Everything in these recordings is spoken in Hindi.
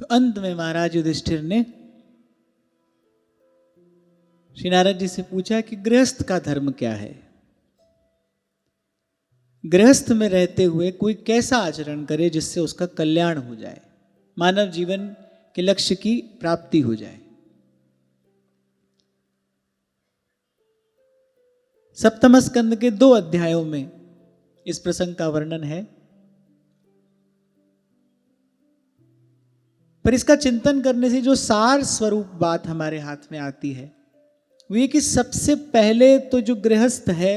तो अंत में महाराज युधिष्ठिर ने श्री नारद जी से पूछा कि गृहस्थ का धर्म क्या है, गृहस्थ में रहते हुए कोई कैसा आचरण करे जिससे उसका कल्याण हो जाए, मानव जीवन के लक्ष्य की प्राप्ति हो जाए। सप्तम स्कंद के 2 अध्यायों में इस प्रसंग का वर्णन है, पर इसका चिंतन करने से जो सार स्वरूप बात हमारे हाथ में आती है वो ये कि सबसे पहले तो जो गृहस्थ है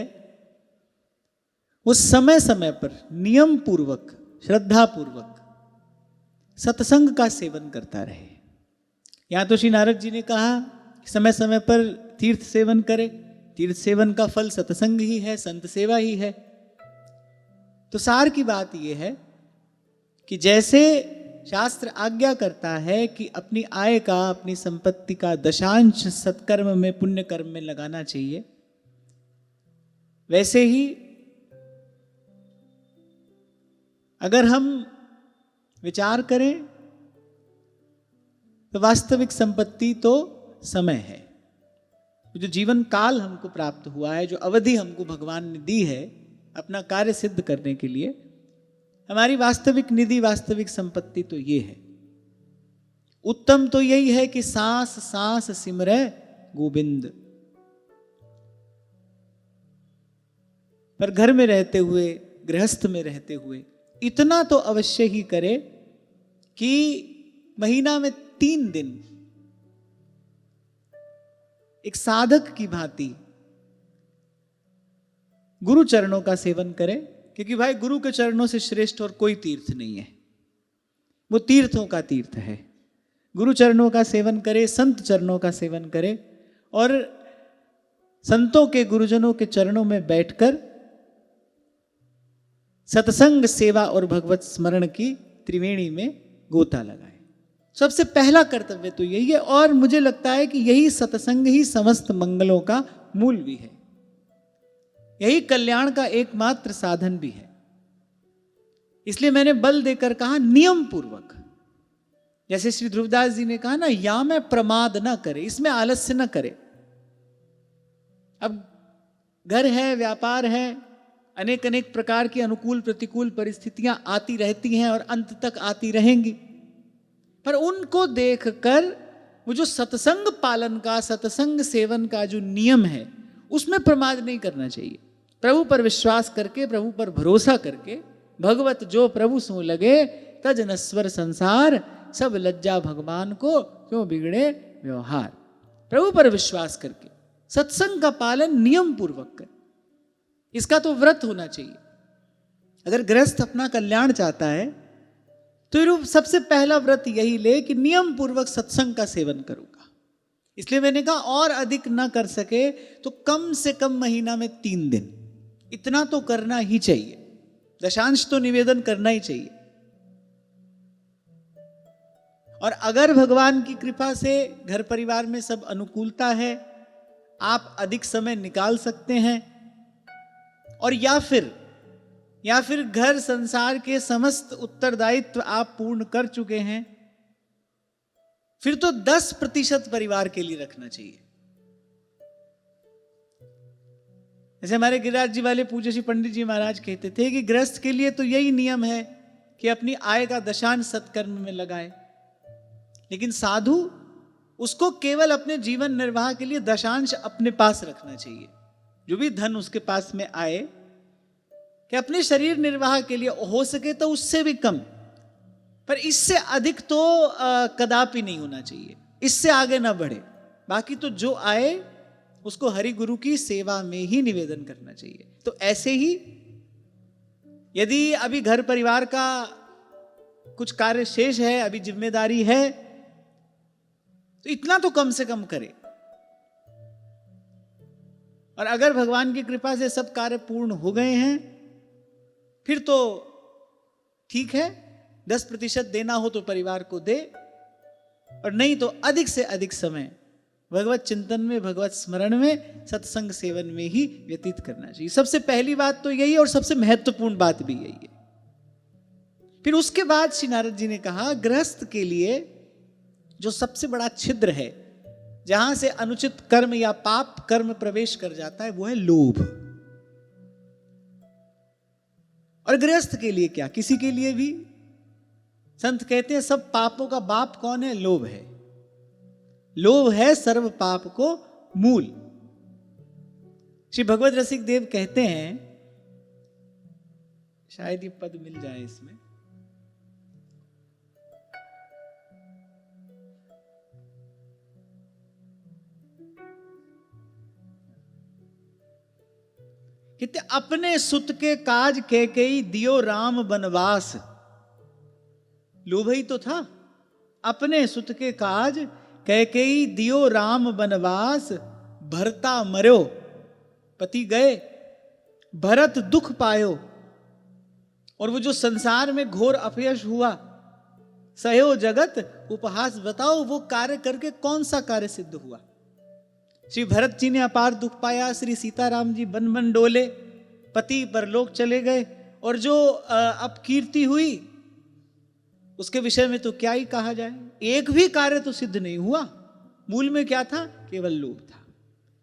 वो समय समय पर नियम पूर्वक, श्रद्धा पूर्वक सत्संग का सेवन करता रहे। यहां तो श्री नारद जी ने कहा कि समय समय पर तीर्थ सेवन करे, तीर्थ सेवन का फल सत्संग ही है, संत सेवा ही है। तो सार की बात यह है कि जैसे शास्त्र आज्ञा करता है कि अपनी आय का, अपनी संपत्ति का दशांश सत्कर्म में, पुण्य कर्म में लगाना चाहिए, वैसे ही अगर हम विचार करें तो वास्तविक संपत्ति तो समय है। जो जीवन काल हमको प्राप्त हुआ है, जो अवधि हमको भगवान ने दी है अपना कार्य सिद्ध करने के लिए, हमारी वास्तविक निधि, वास्तविक संपत्ति तो ये है। उत्तम तो यही है कि सांस सांस सिमरै गोविंद। पर घर में रहते हुए, गृहस्थ में रहते हुए इतना तो अवश्य ही करे कि महीना में 3 दिन एक साधक की भांति गुरु चरणों का सेवन करे, क्योंकि भाई गुरु के चरणों से श्रेष्ठ और कोई तीर्थ नहीं है, वो तीर्थों का तीर्थ है। गुरु चरणों का सेवन करे, संत चरणों का सेवन करे और संतों के, गुरुजनों के चरणों में बैठकर सत्संग, सेवा और भगवत स्मरण की त्रिवेणी में गोता लगाए। सबसे पहला कर्तव्य तो यही है, और मुझे लगता है कि यही सत्संग ही समस्त मंगलों का मूल भी है, यही कल्याण का एकमात्र साधन भी है। इसलिए मैंने बल देकर कहा नियम पूर्वक। जैसे श्री ध्रुवदास जी ने कहा ना, या में प्रमाद ना करे, इसमें आलस्य ना करे। अब घर है, व्यापार है, अनेक अनेक प्रकार की अनुकूल प्रतिकूल परिस्थितियां आती रहती हैं और अंत तक आती रहेंगी, पर उनको देखकर वो जो सत्संग पालन का, सत्संग सेवन का जो नियम है उसमें प्रमाद नहीं करना चाहिए। प्रभु पर विश्वास करके, प्रभु पर भरोसा करके, भगवत जो प्रभु सो लगे तज नस्वर संसार, सब लज्जा भगवान को क्यों बिगड़े व्यवहार। प्रभु पर विश्वास करके सत्संग का पालन नियम पूर्वक कर, इसका तो व्रत होना चाहिए। अगर गृहस्थ अपना कल्याण चाहता है तो सबसे पहला व्रत यही ले कि नियम पूर्वक सत्संग का सेवन करूंगा। इसलिए मैंने कहा और अधिक ना कर सके तो कम से कम महीना में 3 दिन इतना तो करना ही चाहिए, दशांश तो निवेदन करना ही चाहिए। और अगर भगवान की कृपा से घर परिवार में सब अनुकूलता है, आप अधिक समय निकाल सकते हैं, और या फिर घर संसार के समस्त उत्तरदायित्व आप पूर्ण कर चुके हैं, फिर तो 10% परिवार के लिए रखना चाहिए। जैसे हमारे गिरिराज जी वाले पूज्य श्री पंडित जी महाराज कहते थे कि गृहस्थ के लिए तो यही नियम है कि अपनी आय का दशांश सत्कर्म में लगाए, लेकिन साधु उसको केवल अपने जीवन निर्वाह के लिए दशांश अपने पास रखना चाहिए। जो भी धन उसके पास में आए कि अपने शरीर निर्वाह के लिए हो सके तो उससे भी कम, पर इससे अधिक तो कदापि नहीं होना चाहिए, इससे आगे ना बढ़े। बाकी तो जो आए उसको हरि गुरु की सेवा में ही निवेदन करना चाहिए। तो ऐसे ही यदि अभी घर परिवार का कुछ कार्य शेष है, अभी जिम्मेदारी है, तो इतना तो कम से कम करे। और अगर भगवान की कृपा से सब कार्य पूर्ण हो गए हैं फिर तो ठीक है, 10% देना हो तो परिवार को दे, और नहीं तो अधिक से अधिक समय भगवत चिंतन में, भगवत स्मरण में, सत्संग सेवन में ही व्यतीत करना चाहिए। सबसे पहली बात तो यही, और सबसे महत्वपूर्ण बात भी यही है। फिर उसके बाद श्री नारद जी ने कहा गृहस्थ के लिए जो सबसे बड़ा छिद्र है, जहां से अनुचित कर्म या पाप कर्म प्रवेश कर जाता है, वो है लोभ। और गृहस्थ के लिए क्या, किसी के लिए भी संत कहते हैं सब पापों का बाप कौन है? लोभ है। लोभ है सर्व पाप को मूल। श्री भगवत रसिक देव कहते हैं, शायद ये पद मिल जाए इसमें, कहते अपने सुत के काज कैकेयी दियो राम बनवास। लोभ ही तो था। अपने सुत के काज कैकेयी दियो राम बनवास, भरता मर्यो पति गए भरत दुख पायो। और वो जो संसार में घोर अपयश हुआ, सहयो जगत उपहास, बताओ वो कार्य करके कौन सा कार्य सिद्ध हुआ? श्री भरत जी ने अपार दुख पाया, श्री सीताराम जी बन बन डोले, पति परलोक चले गए, और जो अपकीर्ति हुई उसके विषय में तो क्या ही कहा जाए। एक भी कार्य तो सिद्ध नहीं हुआ। मूल में क्या था? केवल लोभ था।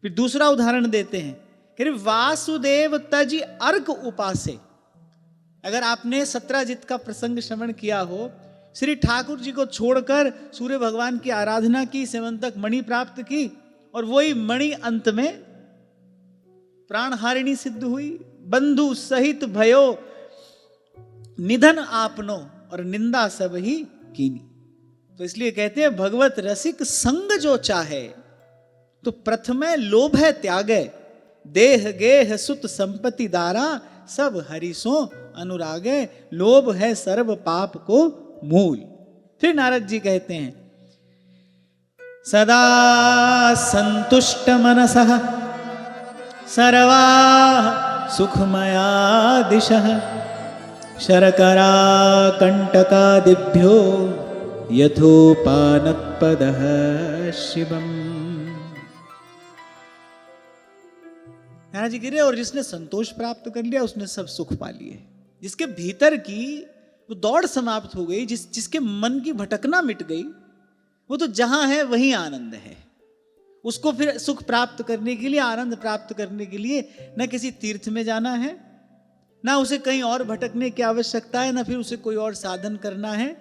फिर दूसरा उदाहरण देते हैं, कह रहे वासुदेव तज अर्क उपासे। अगर आपने 17 जित का प्रसंग श्रवण किया हो, श्री ठाकुर जी को छोड़कर सूर्य भगवान की आराधना की, सेवंतक मणि प्राप्त की, और वही मणि अंत में प्राणहारिणी सिद्ध हुई। बंधु सहित भयो निधन आपनो, और निंदा सब ही कीनी। तो इसलिए कहते हैं भगवत रसिक संग जो चाहे, तो प्रथमे लोभ है त्यागे, देह गेह सुत संपत्ति दारा, सब हरिसो अनुरागे, लोभ है सर्व पाप को मूल। फिर नारद जी कहते हैं, सदा संतुष्ट मनसः सर्वा सुखमया दिशः, शर्करा कंटकादिभ्यो यथोपानत्पदः शिवम्। महाराज जी कह रहे, और जिसने संतोष प्राप्त कर लिया उसने सब सुख पा लिए। जिसके भीतर की वो दौड़ समाप्त हो गई, जिसके मन की भटकना मिट गई, वो तो जहां है वहीं आनंद है। उसको फिर सुख प्राप्त करने के लिए, आनंद प्राप्त करने के लिए न किसी तीर्थ में जाना है, ना उसे कहीं और भटकने की आवश्यकता है, ना फिर उसे कोई और साधन करना है।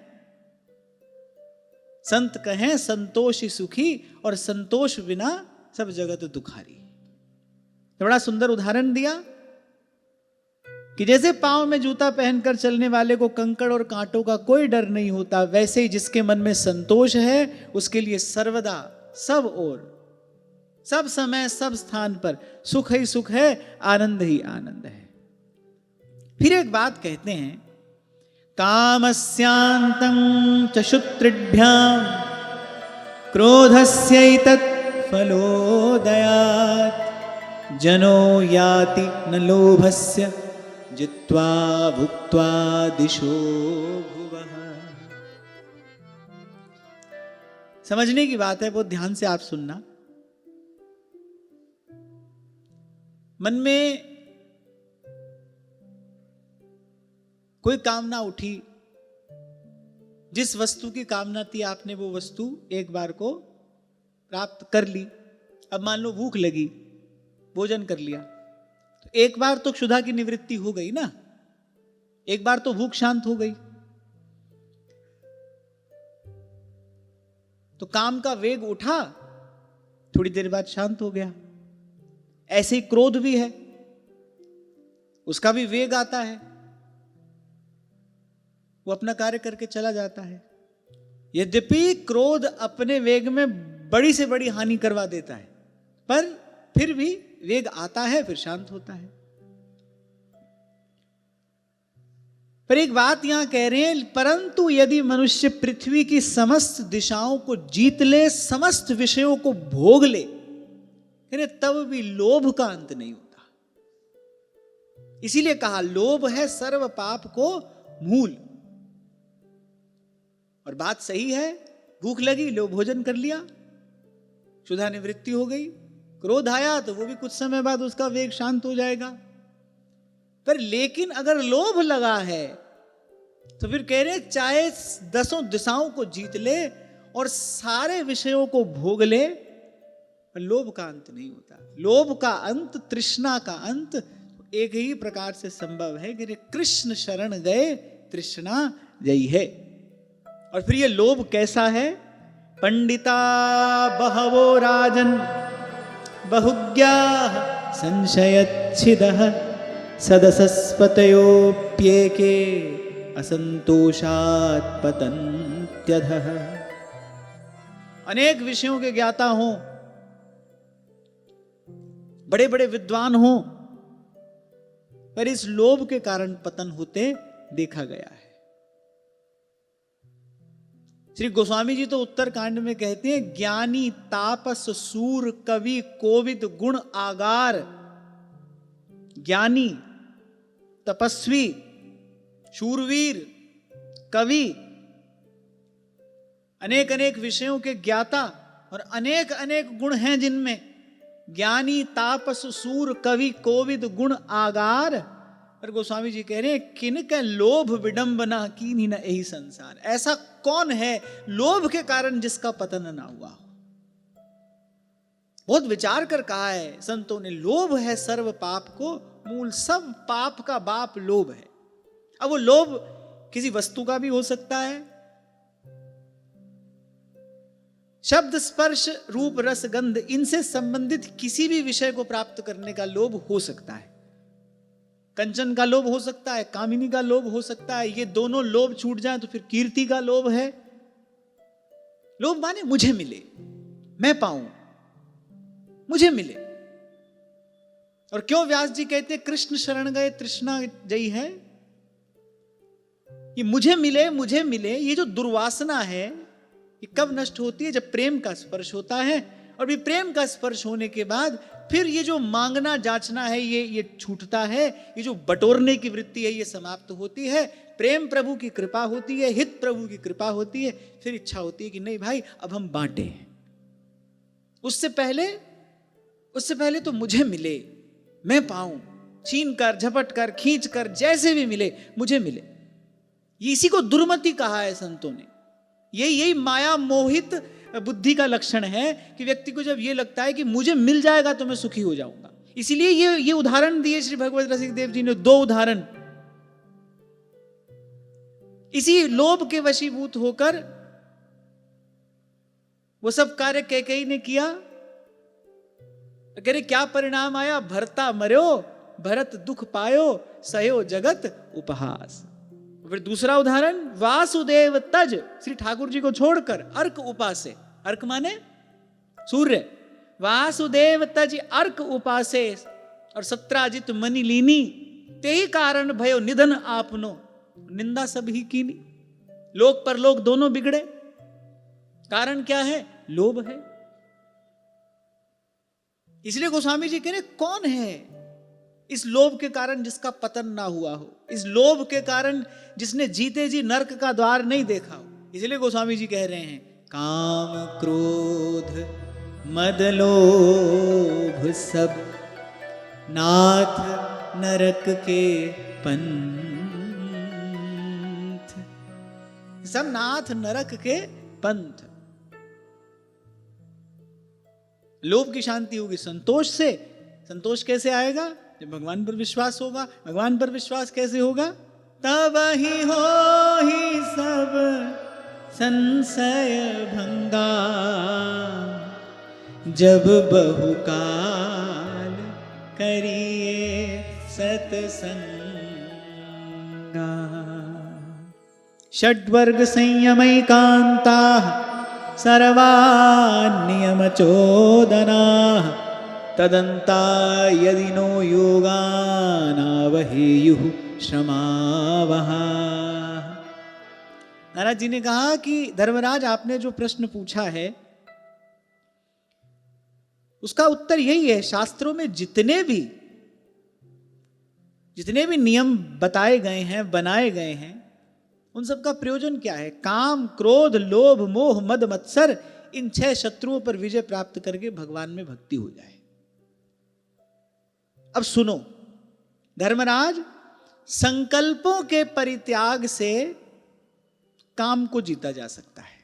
संत कहें संतोष सुखी, और संतोष बिना सब जगत दुखारी। तो बड़ा सुंदर उदाहरण दिया कि जैसे पांव में जूता पहनकर चलने वाले को कंकड़ और कांटों का कोई डर नहीं होता, वैसे ही जिसके मन में संतोष है उसके लिए सर्वदा सब ओर, सब समय, सब स्थान पर सुख ही सुख है, आनंद ही आनंद है। फिर एक बात कहते हैं, कामस्यांतं च शुत्रिभ्यां क्रोधस्यैतत् फलोदयात्, जनो याति न लोभस्य जित्वा भुक्त्वा दिशो भुवः। समझने की बात है, बहुत ध्यान से आप सुनना। मन में कोई कामना उठी, जिस वस्तु की कामना थी आपने वो वस्तु एक बार को प्राप्त कर ली। अब मान लो भूख लगी, भोजन कर लिया, तो एक बार तो क्षुधा की निवृत्ति हो गई ना, एक बार तो भूख शांत हो गई। तो काम का वेग उठा, थोड़ी देर बाद शांत हो गया। ऐसे ही क्रोध भी है, उसका भी वेग आता है, वो अपना कार्य करके चला जाता है। यद्यपि क्रोध अपने वेग में बड़ी से बड़ी हानि करवा देता है, पर फिर भी वेग आता है, फिर शांत होता है। पर एक बात यहां कह रहे हैं, परंतु यदि मनुष्य पृथ्वी की समस्त दिशाओं को जीत ले, समस्त विषयों को भोग ले, तब भी लोभ का अंत नहीं होता। इसीलिए कहा लोभ है सर्व पाप को मूल। और बात सही है, भूख लगी, लो भोजन कर लिया, क्षुधा निवृत्ति हो गई। क्रोध आया तो वो भी कुछ समय बाद उसका वेग शांत हो जाएगा। पर लेकिन अगर लोभ लगा है तो फिर कह रहे चाहे 10 दिशाओं को जीत ले और सारे विषयों को भोग ले, पर लोभ का अंत नहीं होता। लोभ का अंत, तृष्णा का अंत एक ही प्रकार से संभव है कि कृष्ण शरण गए तृष्णा जई है। और फिर ये लोभ कैसा है? पंडिता बहवो राजन बहुज्ञा संशयच्छिदः सदसस्पतयोप्येके असंतोषात् पतन्त्यधः। अनेक विषयों के ज्ञाता हों, बड़े बड़े विद्वान हों, पर इस लोभ के कारण पतन होते देखा गया है। श्री गोस्वामी जी तो उत्तरकांड में कहते हैं, ज्ञानी तापस सूर कवि कोविद गुण आगार। ज्ञानी, तपस्वी, शूरवीर, कवि, अनेक अनेक विषयों के ज्ञाता और अनेक अनेक गुण हैं जिनमें। ज्ञानी तापस सूर कवि कोविद गुण आगार। पर गोस्वामी जी कह रहे हैं, किनके लोभ विडंबना कीन्ही न एहि संसार। ऐसा कौन है लोभ के कारण जिसका पतन ना हुआ हो? बहुत विचार कर कहा है संतों ने, लोभ है सर्व पाप को मूल, सब पाप का बाप लोभ है। अब वो लोभ किसी वस्तु का भी हो सकता है, शब्द स्पर्श रूप रस गंध इनसे संबंधित किसी भी विषय को प्राप्त करने का लोभ हो सकता है। कंचन का लोभ हो सकता है, कामिनी का लोभ हो सकता है। ये दोनों लोभ छूट जाए तो फिर कीर्ति का लोभ है। लोभ माने मुझे मिले, मैं पाऊं, मुझे मिले। और क्यों व्यास जी कहते कृष्ण शरण गए तृष्णा जई है? ये मुझे मिले, मुझे मिले, ये जो दुर्वासना है ये कब नष्ट होती है? जब प्रेम का स्पर्श होता है। और भी प्रेम का स्पर्श होने के बाद फिर ये जो मांगना जांचना है ये छूटता है। ये जो बटोरने की वृत्ति है ये समाप्त होती है। प्रेम प्रभु की कृपा होती है, हित प्रभु की कृपा होती है। फिर इच्छा होती है कि नहीं भाई अब हम बांटे। उससे पहले तो मुझे मिले, मैं पाऊं, छीन कर, झपट कर, खींच कर, जैसे भी मिले मुझे मिले। इसी को दुर्मति कहा है संतों ने। यही माया मोहित बुद्धि का लक्षण है कि व्यक्ति को जब ये लगता है कि मुझे मिल जाएगा तो मैं सुखी हो जाऊंगा। इसीलिए ये उदाहरण दिए श्री भगवत रसिक देव जी ने, दो उदाहरण। इसी लोभ के वशीभूत होकर वो सब कार्य कैकेयी ने किया। कह रहे क्या परिणाम आया? भरता मर्यो भरत दुख पायो सयो जगत उपहास। फिर दूसरा उदाहरण, वासुदेव तज, श्री ठाकुर जी को छोड़कर अर्क उपासे। अर्क माने सूर्य। वासुदेव तज अर्क उपासे और सत्राजित मनि लीनी, ते ही कारण भयो निधन आपनो, निंदा सब ही कीनी। लोक परलोक दोनों बिगड़े। कारण क्या है? लोभ है। इसलिए गोस्वामी जी कह रहे कौन है इस लोभ के कारण जिसका पतन ना हुआ हो, इस लोभ के कारण जिसने जीते जी नरक का द्वार नहीं देखा हो। इसलिए गोस्वामी जी कह रहे हैं, काम क्रोध मद लोभ सब नाथ नरक के पंथ। सब नाथ नरक के पंथ। लोभ की शांति होगी संतोष से। संतोष कैसे आएगा? जब भगवान पर विश्वास होगा। भगवान पर विश्वास कैसे होगा? तब ही हो ही सब संशय भंगा, जब बहुकाल करिए सत्संगा। षड्वर्ग संयमैकांता सर्वान्नियमचोदना, तदंता यदि नो योगानावहेयुः श्रमावहा। नारद जी ने कहा कि धर्मराज आपने जो प्रश्न पूछा है उसका उत्तर यही है। शास्त्रों में जितने भी नियम बताए गए हैं, बनाए गए हैं, उन सब का प्रयोजन क्या है? काम क्रोध लोभ मोह मद मत्सर, इन 6 शत्रुओं पर विजय प्राप्त करके भगवान में भक्ति हो जाए। अब सुनो धर्मराज, संकल्पों के परित्याग से काम को जीता जा सकता है।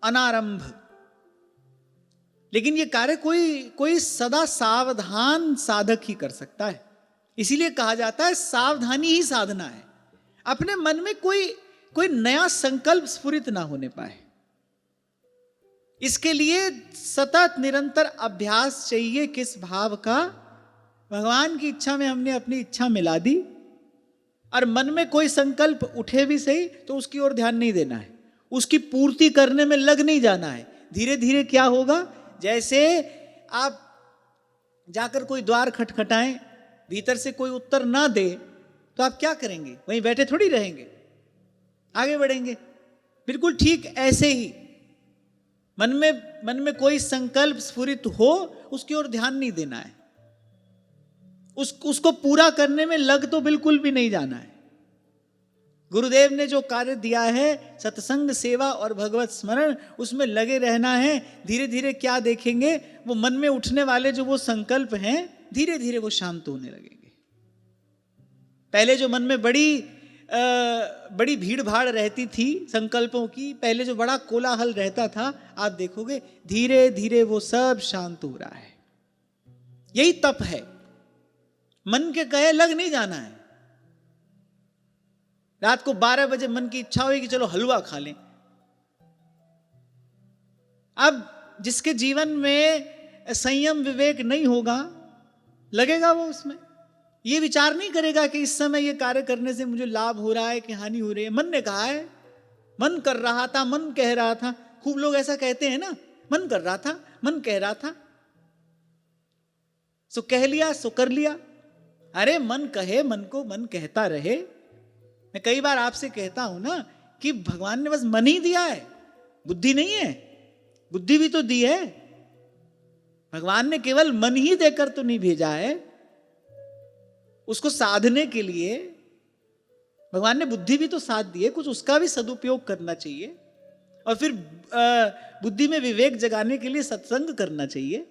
अनारंभ। लेकिन ये कार्य कोई सदा सावधान साधक ही कर सकता है। इसीलिए कहा जाता है सावधानी ही साधना है। अपने मन में कोई नया संकल्प स्फुरित ना होने पाए, इसके लिए सतत निरंतर अभ्यास चाहिए। किस भाव का? भगवान की इच्छा में हमने अपनी इच्छा मिला दी, और मन में कोई संकल्प उठे भी सही तो उसकी ओर ध्यान नहीं देना है, उसकी पूर्ति करने में लग नहीं जाना है। धीरे धीरे क्या होगा, जैसे आप जाकर कोई द्वार खटखटाएं, भीतर से कोई उत्तर ना दे तो आप क्या करेंगे? वहीं बैठे थोड़ी रहेंगे, आगे बढ़ेंगे। बिल्कुल ठीक ऐसे ही मन में कोई संकल्प स्फुरित हो, उसकी ओर ध्यान नहीं देना है, उसको पूरा करने में लग तो बिल्कुल भी नहीं जाना है। गुरुदेव ने जो कार्य दिया है सत्संग, सेवा और भगवत स्मरण, उसमें लगे रहना है। धीरे धीरे क्या देखेंगे, वो मन में उठने वाले जो वो संकल्प हैं धीरे धीरे वो शांत होने लगेंगे। पहले जो मन में बड़ी भीड़ भाड़ रहती थी संकल्पों की, पहले जो बड़ा कोलाहल रहता था, आप देखोगे धीरे धीरे वो सब शांत हो रहा है। यही तप है, मन के कहे लग नहीं जाना है। रात को 12 बजे मन की इच्छा हुई कि चलो हलवा खा लें। अब जिसके जीवन में संयम विवेक नहीं होगा, लगेगा वो उसमें, ये विचार नहीं करेगा कि इस समय ये कार्य करने से मुझे लाभ हो रहा है कि हानि हो रही है। मन ने कहा है, मन कर रहा था, मन कह रहा था। खूब लोग ऐसा कहते हैं ना, मन कर रहा था, मन कह रहा था, सो कह लिया, सो कर लिया। अरे मन कहे, मन को मन कहता रहे। मैं कई बार आपसे कहता हूं ना कि भगवान ने बस मन ही दिया है, बुद्धि नहीं है। बुद्धि भी तो दी है, भगवान ने केवल मन ही देकर तो नहीं भेजा है। उसको साधने के लिए भगवान ने बुद्धि भी तो साथ दी है, कुछ उसका भी सदुपयोग करना चाहिए। और फिर बुद्धि में विवेक जगाने के लिए सत्संग करना चाहिए।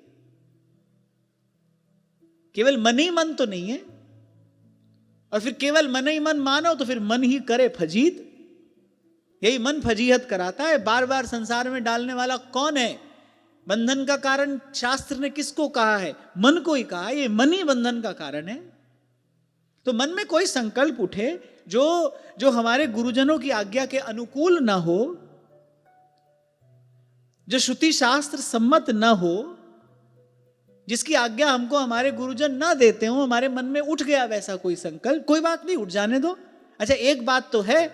केवल मन ही मन तो नहीं है, और फिर केवल मन ही मन मानो तो फिर मन ही करे फजीत। यही मन फजीहत कराता है। बार बार संसार में डालने वाला कौन है? बंधन का कारण शास्त्र ने किसको कहा है? मन को ही कहा। ये मन ही बंधन का कारण है। तो मन में कोई संकल्प उठे जो हमारे गुरुजनों की आज्ञा के अनुकूल ना हो, जो श्रुति शास्त्र सम्मत ना हो, जिसकी आज्ञा हमको हमारे गुरुजन ना देते हो, हमारे मन में उठ गया वैसा कोई संकल्प, कोई बात नहीं, उठ जाने दो। अच्छा, एक बात तो है,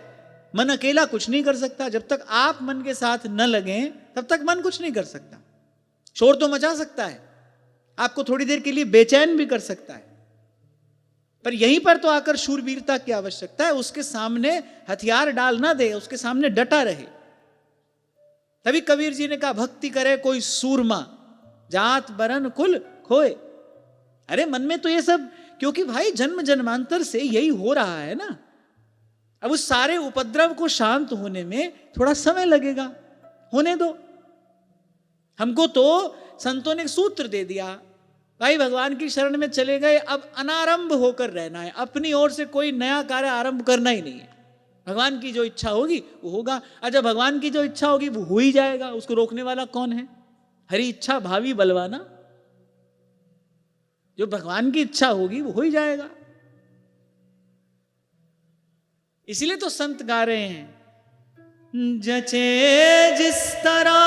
मन अकेला कुछ नहीं कर सकता। जब तक आप मन के साथ न लगे तब तक मन कुछ नहीं कर सकता। शोर तो मचा सकता है, आपको थोड़ी देर के लिए बेचैन भी कर सकता है, पर यहीं पर तो आकर शूरवीरता की आवश्यकता है। उसके सामने हथियार डाल ना दे, उसके सामने डटा रहे। तभी कबीर जी ने कहा, भक्ति करे कोई सूरमा, जात बरन कुल खोए। अरे मन में तो ये सब, क्योंकि भाई जन्म जन्मांतर से यही हो रहा है ना। अब उस सारे उपद्रव को शांत होने में थोड़ा समय लगेगा, होने दो। हमको तो संतों ने सूत्र दे दिया, भाई भगवान की शरण में चले गए, अब अनारंभ होकर रहना है, अपनी ओर से कोई नया कार्य आरंभ करना ही नहीं है। भगवान की जो इच्छा होगी वो होगा। अच्छा, भगवान की जो इच्छा होगी वो हो ही जाएगा, उसको रोकने वाला कौन है? हरी इच्छा भावी बलवाना। जो भगवान की इच्छा होगी वो हो ही जाएगा। इसीलिए तो संत गा रहे हैं, जचे जिस तरह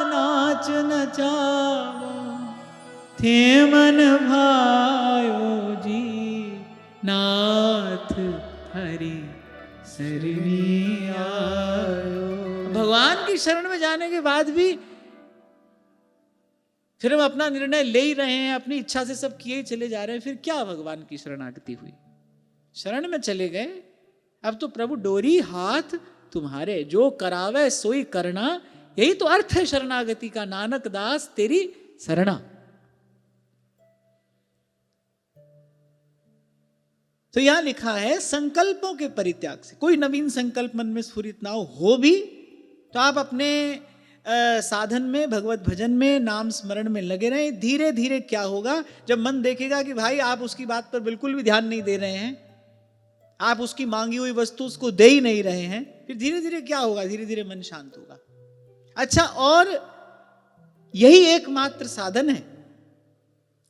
नाच नचावा, थे मन भायो जी, नाथ हरि सरनी आयो। भगवान की शरण में जाने के बाद भी फिर हम अपना निर्णय ले ही रहे हैं, अपनी इच्छा से सब किए ही चले जा रहे हैं, फिर क्या भगवान की शरणागति हुई? शरण में चले गए, अब तो प्रभु डोरी हाथ तुम्हारे, जो करावे सोई करना। यही तो अर्थ है शरणागति का। नानक दास तेरी शरणा। तो यहां लिखा है संकल्पों के परित्याग से। कोई नवीन संकल्प मन में स्फुरित ना हो भी तो आप अपने साधन में, भगवत भजन में, नाम स्मरण में लगे रहें। धीरे धीरे क्या होगा, जब मन देखेगा कि भाई आप उसकी बात पर बिल्कुल भी ध्यान नहीं दे रहे हैं, आप उसकी मांगी हुई वस्तु उसको दे ही नहीं रहे हैं, फिर धीरे धीरे क्या होगा, धीरे धीरे मन शांत होगा। अच्छा, और यही एकमात्र साधन है।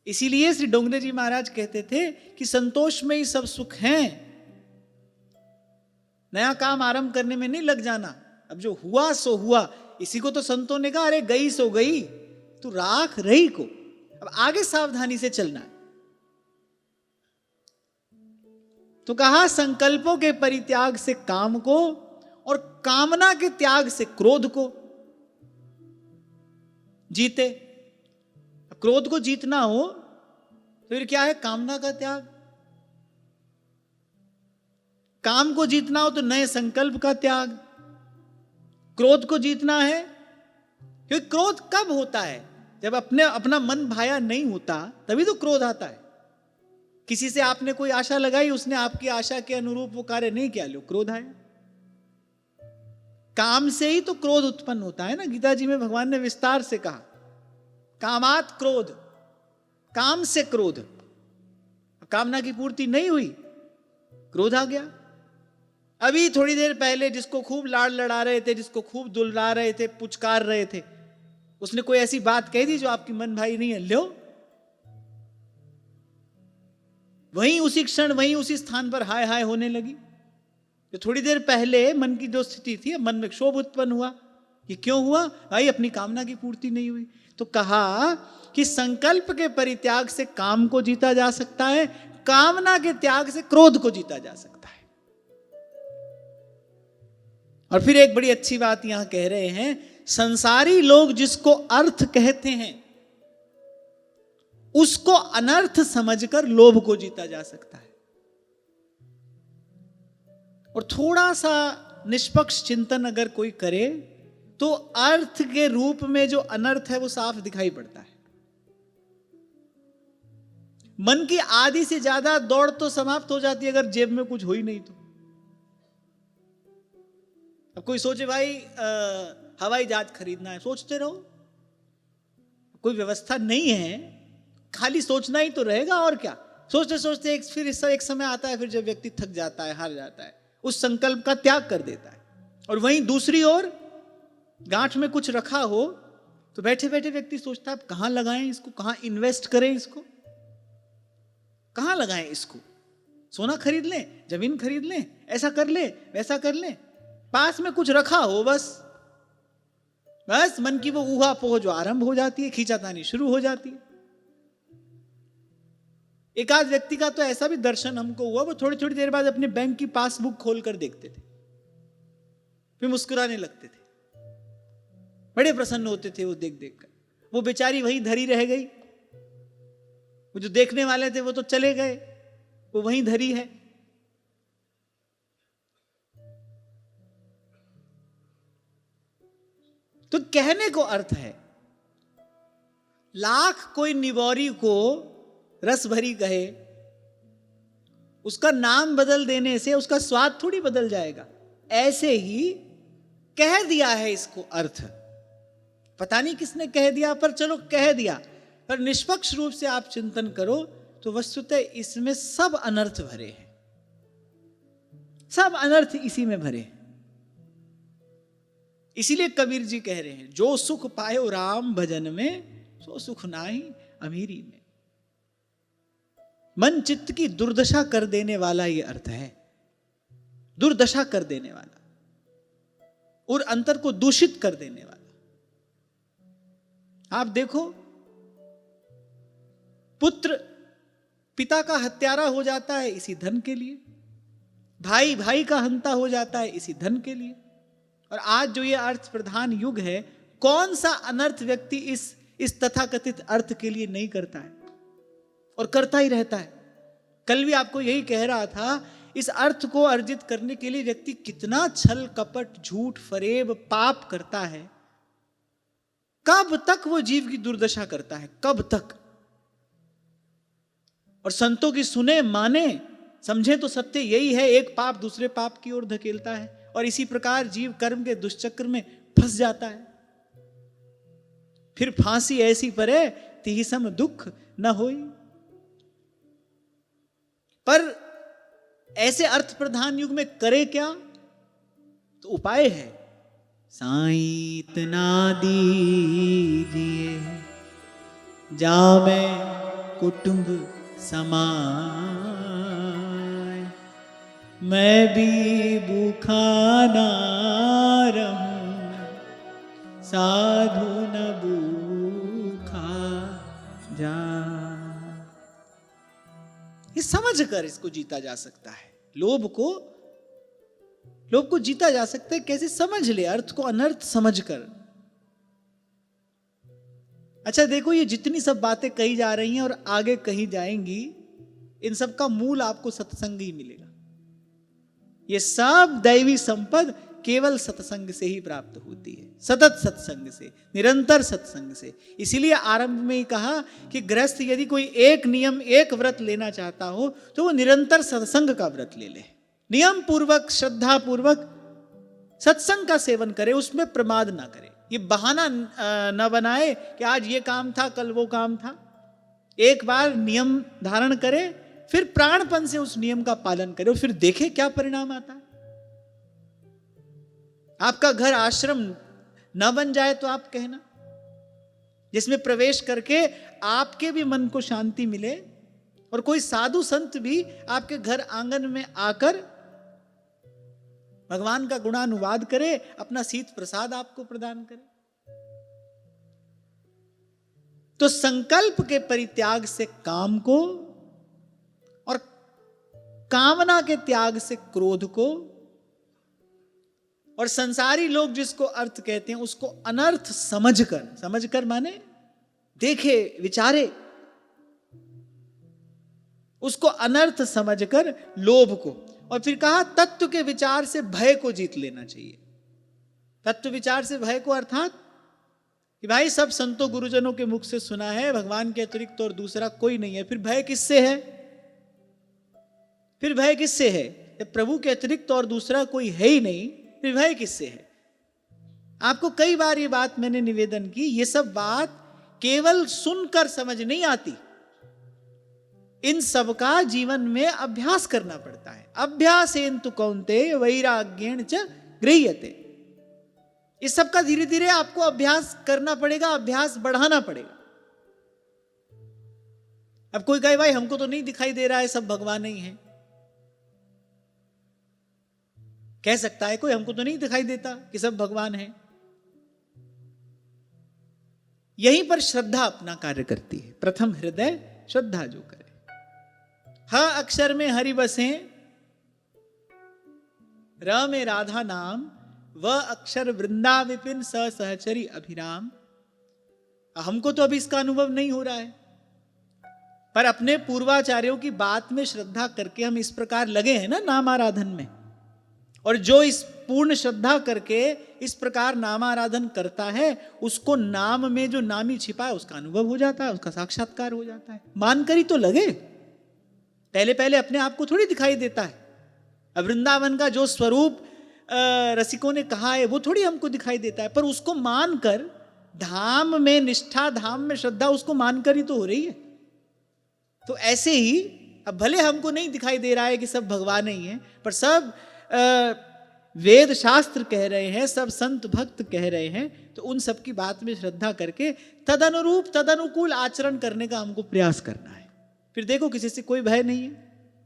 इसीलिए श्री डोंगरे जी महाराज कहते थे कि संतोष में ही सब सुख है, नया काम आरंभ करने में नहीं लग जाना। अब जो हुआ सो हुआ, इसी को तो संतों ने कहा, अरे गई सो गई, तू राख रही को, अब आगे सावधानी से चलना है। तो कहा संकल्पों के परित्याग से काम को और कामना के त्याग से क्रोध को जीते। क्रोध को जीतना हो तो फिर क्या है? कामना का त्याग। काम को जीतना हो तो नए संकल्प का त्याग। क्रोध को जीतना है, क्योंकि क्रोध कब होता है? जब अपना मन भाया नहीं होता, तभी तो क्रोध आता है। किसी से आपने कोई आशा लगाई, उसने आपकी आशा के अनुरूप वो कार्य नहीं किया, लो क्रोध आया। काम से ही तो क्रोध उत्पन्न होता है ना। गीता जी में भगवान ने विस्तार से कहा, कामात क्रोध, काम से क्रोध। कामना की पूर्ति नहीं हुई, क्रोध आ गया। अभी थोड़ी देर पहले जिसको खूब लाड़ लड़ा रहे थे, जिसको खूब दुलरा रहे थे, पुचकार रहे थे, उसने कोई ऐसी बात कह दी जो आपकी मन भाई नहीं है, लो वहीं उसी क्षण, वहीं उसी स्थान पर हाय हाय होने लगी। तो थोड़ी देर पहले मन की जो स्थिति थी, मन में क्षोभ उत्पन्न हुआ। ये क्यों हुआ? भाई अपनी कामना की पूर्ति नहीं हुई। तो कहा कि संकल्प के परित्याग से काम को जीता जा सकता है, कामना के त्याग से क्रोध को जीता जा सकता है। और फिर एक बड़ी अच्छी बात यहां कह रहे हैं, संसारी लोग जिसको अर्थ कहते हैं, उसको अनर्थ समझकर लोभ को जीता जा सकता है। और थोड़ा सा निष्पक्ष चिंतन अगर कोई करे तो अर्थ के रूप में जो अनर्थ है वो साफ दिखाई पड़ता है। मन की आधी से ज्यादा दौड़ तो समाप्त हो जाती है अगर जेब में कुछ हो ही नहीं तो। अब कोई सोचे भाई हवाई जहाज खरीदना है, सोचते रहो, कोई व्यवस्था नहीं है, खाली सोचना ही तो रहेगा और क्या। सोचते सोचते फिर एक समय आता है, फिर जब व्यक्ति थक जाता है, हार जाता है, उस संकल्प का त्याग कर देता है। और वहीं दूसरी ओर गांठ में कुछ रखा हो तो बैठे बैठे व्यक्ति सोचता है कहां लगाएं इसको, कहां इन्वेस्ट करें इसको, कहां लगाएं इसको। सोना खरीद लें, जमीन खरीद लें, ऐसा कर ले, वैसा कर ले, पास में कुछ रखा हो, बस मन की वो ऊहापोह जो आरंभ हो जाती है, खींचातानी शुरू हो जाती है। एक आध व्यक्ति का तो ऐसा भी दर्शन हमको हुआ, वो थोड़ी थोड़ी देर बाद अपने बैंक की पासबुक खोलकर देखते थे, फिर मुस्कुराने लगते थे, बड़े प्रसन्न होते थे वो देख देख कर। वो बेचारी वहीं धरी रह गई, वो जो देखने वाले थे वो तो चले गए, वो वहीं धरी है। तो कहने को अर्थ है, लाख कोई निवौरी को रस भरी कहे, उसका नाम बदल देने से उसका स्वाद थोड़ी बदल जाएगा। ऐसे ही कह दिया है इसको अर्थ, पता नहीं किसने कह दिया, पर चलो कह दिया, पर निष्पक्ष रूप से आप चिंतन करो तो वस्तुतः इसमें सब अनर्थ भरे हैं, सब अनर्थ इसी में भरे हैं। इसीलिए कबीर जी कह रहे हैं, जो सुख पायो राम भजन में, सो सुख नाही अमीरी में। मन चित्त की दुर्दशा कर देने वाला ये अर्थ है, दुर्दशा कर देने वाला और अंतर को दूषित कर देने वाला। आप देखो, पुत्र पिता का हत्यारा हो जाता है इसी धन के लिए, भाई भाई का हंता हो जाता है इसी धन के लिए। और आज जो ये अर्थ प्रधान युग है, कौन सा अनर्थ व्यक्ति इस तथाकथित अर्थ के लिए नहीं करता है, और करता ही रहता है। कल भी आपको यही कह रहा था, इस अर्थ को अर्जित करने के लिए व्यक्ति कितना छल कपट, झूठ, फरेब, पाप करता है। कब तक वो जीव की दुर्दशा करता है, कब तक। और संतों की सुने माने समझे तो सत्य यही है, एक पाप दूसरे पाप की ओर धकेलता है, और इसी प्रकार जीव कर्म के दुष्चक्र में फंस जाता है। फिर फांसी ऐसी परे तिहि सम दुख न होई। पर ऐसे अर्थ प्रधान युग में करे क्या? तो उपाय है, साईं इतना दीजिए जावे कुटुंब समाए, मैं भी भूखा ना रहूं, साधु न भूखा जा। ये समझ कर इसको जीता जा सकता है। लोभ को जीता जा सकता है कैसे? समझ ले, अर्थ को अनर्थ समझ कर। अच्छा देखो, ये जितनी सब बातें कही जा रही हैं और आगे कही जाएंगी, इन सब का मूल आपको सत्संग ही मिलेगा। ये सब दैवी संपद केवल सत्संग से ही प्राप्त होती है, सतत सत्संग से, निरंतर सत्संग से। इसीलिए आरंभ में ही कहा कि गृहस्थ यदि कोई एक नियम, एक व्रत लेना चाहता हो तो वो निरंतर सत्संग का व्रत ले ले। नियम पूर्वक, श्रद्धा पूर्वक सत्संग का सेवन करे, उसमें प्रमाद ना करे। ये बहाना न बनाए कि आज ये काम था, कल वो काम था। एक बार नियम धारण करे, फिर प्राणपन से उस नियम का पालन करे और फिर देखे क्या परिणाम आता है। आपका घर आश्रम न बन जाए तो आप कहना, जिसमें प्रवेश करके आपके भी मन को शांति मिले और कोई साधु संत भी आपके घर आंगन में आकर भगवान का गुणानुवाद करे, अपना शीत प्रसाद आपको प्रदान करे। तो संकल्प के परित्याग से काम को और कामना के त्याग से क्रोध को, और संसारी लोग जिसको अर्थ कहते हैं उसको अनर्थ समझकर माने देखे, विचारे, उसको अनर्थ समझकर लोभ को। और फिर कहा तत्व के विचार से भय को जीत लेना चाहिए। तत्व विचार से भय को अर्थात कि भाई सब संतों गुरुजनों के मुख से सुना है भगवान के अतिरिक्त और दूसरा कोई नहीं है, फिर भय किससे है? फिर भय किससे है? जब प्रभु के अतिरिक्त और दूसरा कोई है ही नहीं, फिर भय किससे है? आपको कई बार ये बात मैंने निवेदन की, ये सब बात केवल सुनकर समझ नहीं आती, इन सब का जीवन में अभ्यास करना पड़ता है। अभ्यासेन तु कौन्तेय वैराग्येण च गृह्यते। इस सब का धीरे धीरे आपको अभ्यास करना पड़ेगा, अभ्यास बढ़ाना पड़ेगा। अब कोई कहे भाई हमको तो नहीं दिखाई दे रहा है सब भगवान ही है, कह सकता है कोई, हमको तो नहीं दिखाई देता कि सब भगवान है। यहीं पर श्रद्धा अपना कार्य करती है। प्रथम हृदय श्रद्धा जो करे। ह अक्षर में हरि बसे, र में राधा नाम, व अक्षर वृंदा विपिन स सहचरी अभिराम। हमको तो अभी इसका अनुभव नहीं हो रहा है, पर अपने पूर्वाचार्यों की बात में श्रद्धा करके हम इस प्रकार लगे हैं ना नाम आराधन में। और जो इस पूर्ण श्रद्धा करके इस प्रकार नाम आराधन करता है, उसको नाम में जो नामी छिपा है उसका अनुभव हो जाता है, उसका साक्षात्कार हो जाता है। मानकर ही तो लगे, पहले पहले अपने आप को थोड़ी दिखाई देता है। अब वृंदावन का जो स्वरूप रसिकों ने कहा है वो थोड़ी हमको दिखाई देता है, पर उसको मानकर धाम में निष्ठा, धाम में श्रद्धा उसको मानकर ही तो हो रही है। तो ऐसे ही अब भले हमको नहीं दिखाई दे रहा है कि सब भगवान ही हैं, पर सब वेद शास्त्र कह रहे हैं, सब संत भक्त कह रहे हैं, तो उन सब की बात में श्रद्धा करके तदनुरूप तदनुकूल आचरण करने का हमको प्रयास करना है। फिर देखो किसी से कोई भय नहीं है,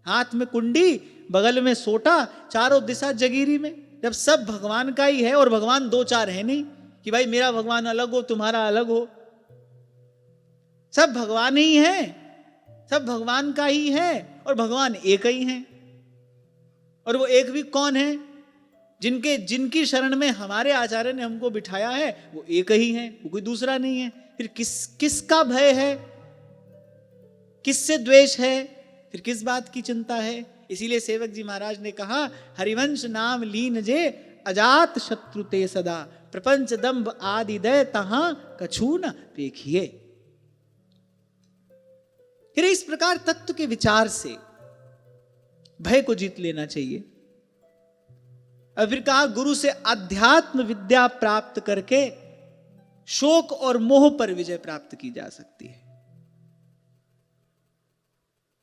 हाथ में कुंडी, बगल में सोटा, चारों दिशा जगीरी में। जब सब भगवान का ही है और भगवान दो चार है नहीं कि भाई मेरा भगवान अलग हो तुम्हारा अलग हो, सब भगवान ही है, सब भगवान का ही है और भगवान एक ही है। और वो एक भी कौन है? जिनकी शरण में हमारे आचार्य ने हमको बिठाया है वो एक ही है, वो कोई दूसरा नहीं है। फिर किसका भय है, किससे द्वेष है, फिर किस बात की चिंता है? इसीलिए सेवक जी महाराज ने कहा हरिवंश नाम लीन जे अजात शत्रु ते सदा, प्रपंच दंभ आदि दय तहां कछु न देखिए। फिर इस प्रकार तत्व के विचार से भय को जीत लेना चाहिए। और फिर कहा गुरु से अध्यात्म विद्या प्राप्त करके शोक और मोह पर विजय प्राप्त की जा सकती है।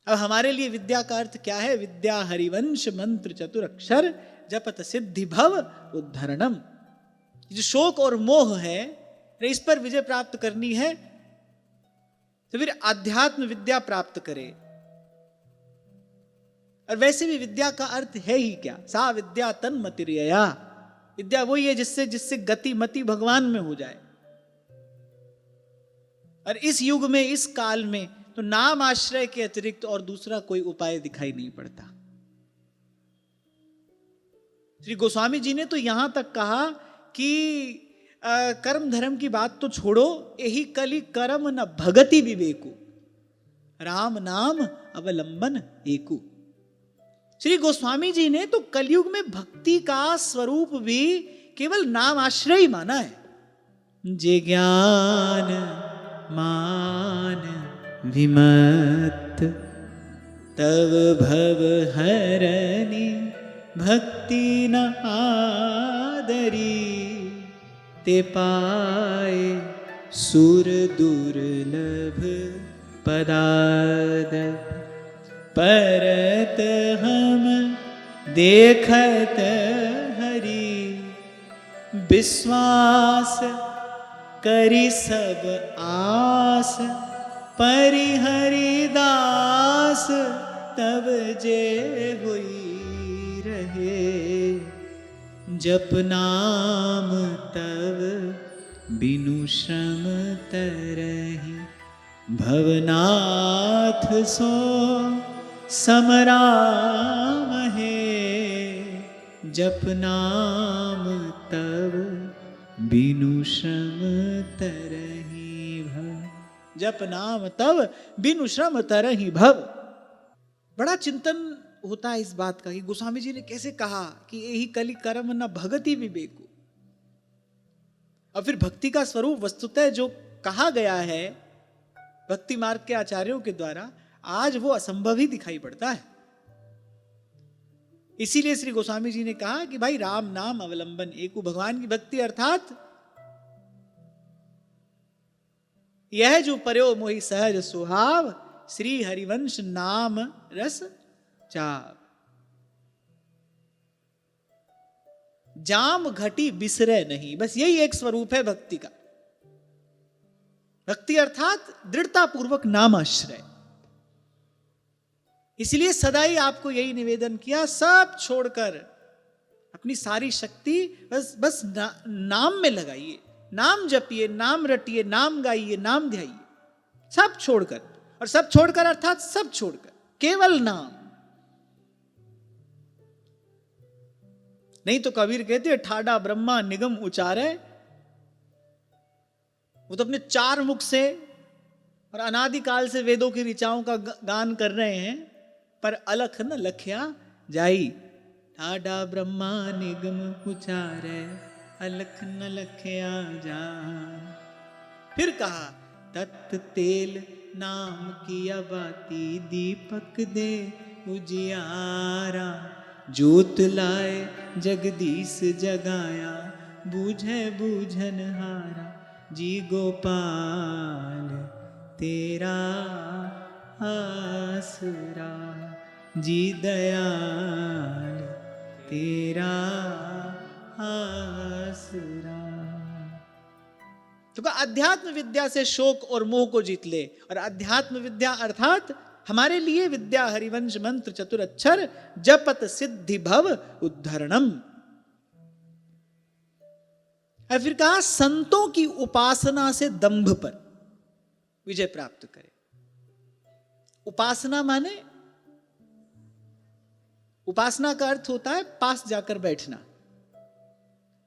अब हमारे लिए विद्या का अर्थ क्या है? विद्या हरिवंश मंत्र चतुर अक्षर जपत सिद्धि भव उद्धरणम। जो शोक और मोह है, इस पर विजय प्राप्त करनी है तो फिर आध्यात्म विद्या प्राप्त करे। और वैसे भी विद्या का अर्थ है ही क्या? सा विद्या तन्मतिर्यया। विद्या वही है जिससे जिससे गति मति भगवान में हो जाए। और इस युग में, इस काल में तो नाम आश्रय के अतिरिक्त और दूसरा कोई उपाय दिखाई नहीं पड़ता। श्री गोस्वामी जी ने तो यहां तक कहा कि कर्म धर्म की बात तो छोड़ो, यही कली कर्म न भगति विवेकु, राम नाम अवलंबन एकु। श्री गोस्वामी जी ने तो कलयुग में भक्ति का स्वरूप भी केवल नाम आश्रय माना है। जे ज्ञान मान विमत तव भव हरनि भक्ति न आदरी, ते पाए सुर दुर्लभ पदाद, परत हम देखत हरि, विश्वास करी सब आस, परिहरि दास तब जे हुई रहे, जप नाम तब बिनु श्रम तरहि, भवनाथ सो समराम है, जप नाम तब बिनु श्रम तरहि भव, जप नाम तब बिनु श्रम तरहि भव। बड़ा चिंतन होता है इस बात का कि गोस्वामी जी ने कैसे कहा कि यही कलि कर्म न भगति विवेकु। और फिर भक्ति का स्वरूप वस्तुतः जो कहा गया है भक्ति मार्ग के आचार्यों के द्वारा, आज वो असंभव ही दिखाई पड़ता है। इसीलिए श्री गोस्वामी जी ने कहा कि भाई राम नाम अवलंबन एकु, भगवान की भक्ति अर्थात यह जो पर्यो मोहि सहज सुहाव, श्री हरिवंश नाम रस चाव, जाम घटी बिसरे नहीं। बस यही एक स्वरूप है भक्ति का। भक्ति अर्थात दृढ़ता पूर्वक नाम आश्रय। इसलिए सदा ही आपको यही निवेदन किया, सब छोड़कर अपनी सारी शक्ति बस नाम में लगाइए, नाम जपिए, नाम रटिए, नाम गाइए, नाम ध्याइए, सब छोड़कर। और सब छोड़कर अर्थात सब छोड़कर केवल नाम। नहीं तो कबीर कहते हैं ठाडा ब्रह्मा निगम उचारे। वो तो अपने चार मुख से और अनादिकाल से वेदों की ऋचाओं का गान कर रहे हैं, पर अलख न लख्या जाई। ठाडा ब्रह्मा निगम उचारे, अलख न लख्या जाई। फिर कहा तत् तेल नाम किया बाती, दीपक दे उजियारा, जोत लाए जगदीश जगाया, बूझे बूझन हारा, जी गोपाल तेरा आसरा, जी दयाल तेरा आसरा। तो अध्यात्म विद्या से शोक और मोह को जीत ले। और अध्यात्म विद्या अर्थात हमारे लिए विद्या हरिवंश मंत्र चतुर अक्षर, जपत सिद्धि भव उद्धरणम। और फिर कहा संतों की उपासना से दंभ पर विजय प्राप्त करे। उपासना माने, उपासना का अर्थ होता है पास जाकर बैठना।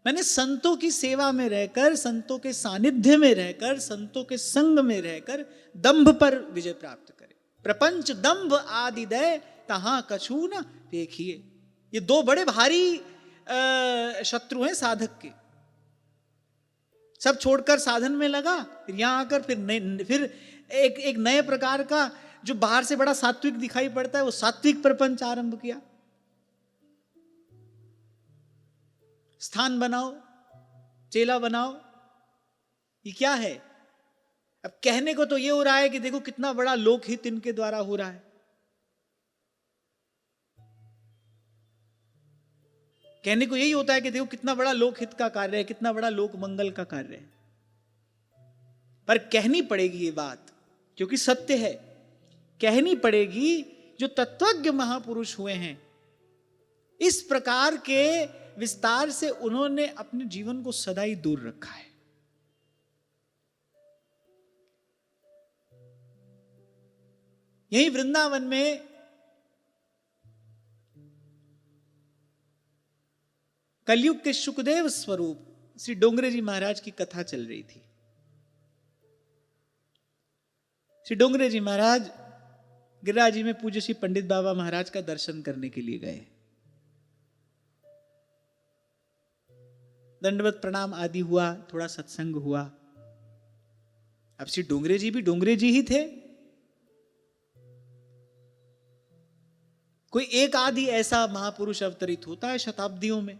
मैंने संतों की सेवा में रहकर, संतों के सानिध्य में रहकर, संतों के संग में रहकर दंभ पर विजय प्राप्त करे। प्रपंच दंभ आदि दय तहां कछु न देखिए। ये दो बड़े भारी शत्रु हैं साधक के। सब छोड़कर साधन में लगा, फिर यहां आकर फिर एक नए प्रकार का जो बाहर से बड़ा सात्विक दिखाई पड़ता है, वो सात्विक प्रपंच आरंभ किया। स्थान बनाओ, चेला बनाओ, ये क्या है? अब कहने को तो ये हो रहा है कि देखो कितना बड़ा लोकहित इनके द्वारा हो रहा है, कहने को यही होता है कि देखो कितना बड़ा लोक हित का कार्य है, कितना बड़ा लोक मंगल का कार्य है, पर कहनी पड़ेगी ये बात, क्योंकि सत्य है। कहनी पड़ेगी, जो तत्वज्ञ महापुरुष हुए हैं, इस प्रकार के विस्तार से उन्होंने अपने जीवन को सदा ही दूर रखा है। यही वृंदावन में कलयुग के सुखदेव स्वरूप श्री डोंगरे जी महाराज की कथा चल रही थी। श्री डोंगरे जी महाराज गिरिराज जी में पूज्य श्री पंडित बाबा महाराज का दर्शन करने के लिए गए। दंडवत प्रणाम आदि हुआ, थोड़ा सत्संग हुआ। अब श्री डोंगरे जी भी डोंगरे जी ही थे। कोई एक आदि ऐसा महापुरुष अवतरित होता है शताब्दियों में,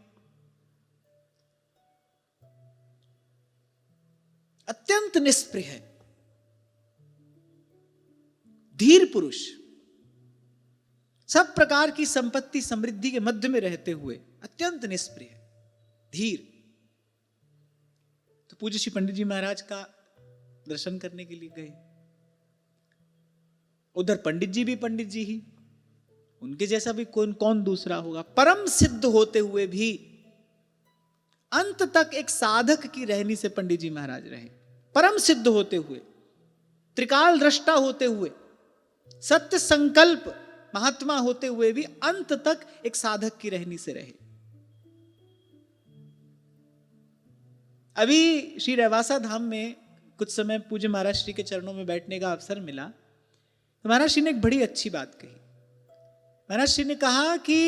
अत्यंत निष्प्रिय है, धीर पुरुष, सब प्रकार की संपत्ति समृद्धि के मध्य में रहते हुए अत्यंत निष्प्रिय, धीर। तो पूज्य श्री पंडित जी महाराज का दर्शन करने के लिए गए। उधर पंडित जी भी पंडित जी ही, उनके जैसा भी कौन दूसरा होगा। परम सिद्ध होते हुए भी अंत तक एक साधक की रहनी से पंडित जी महाराज रहे। परम सिद्ध होते हुए, त्रिकाल दृष्टा होते हुए, सत्य संकल्प महात्मा होते हुए भी अंत तक एक साधक की रहनी से रहे। अभी श्री रैवासा धाम में कुछ समय पूज्य महाराज श्री के चरणों में बैठने का अवसर मिला, तो महाराज श्री ने एक बड़ी अच्छी बात कही। महाराज श्री ने कहा कि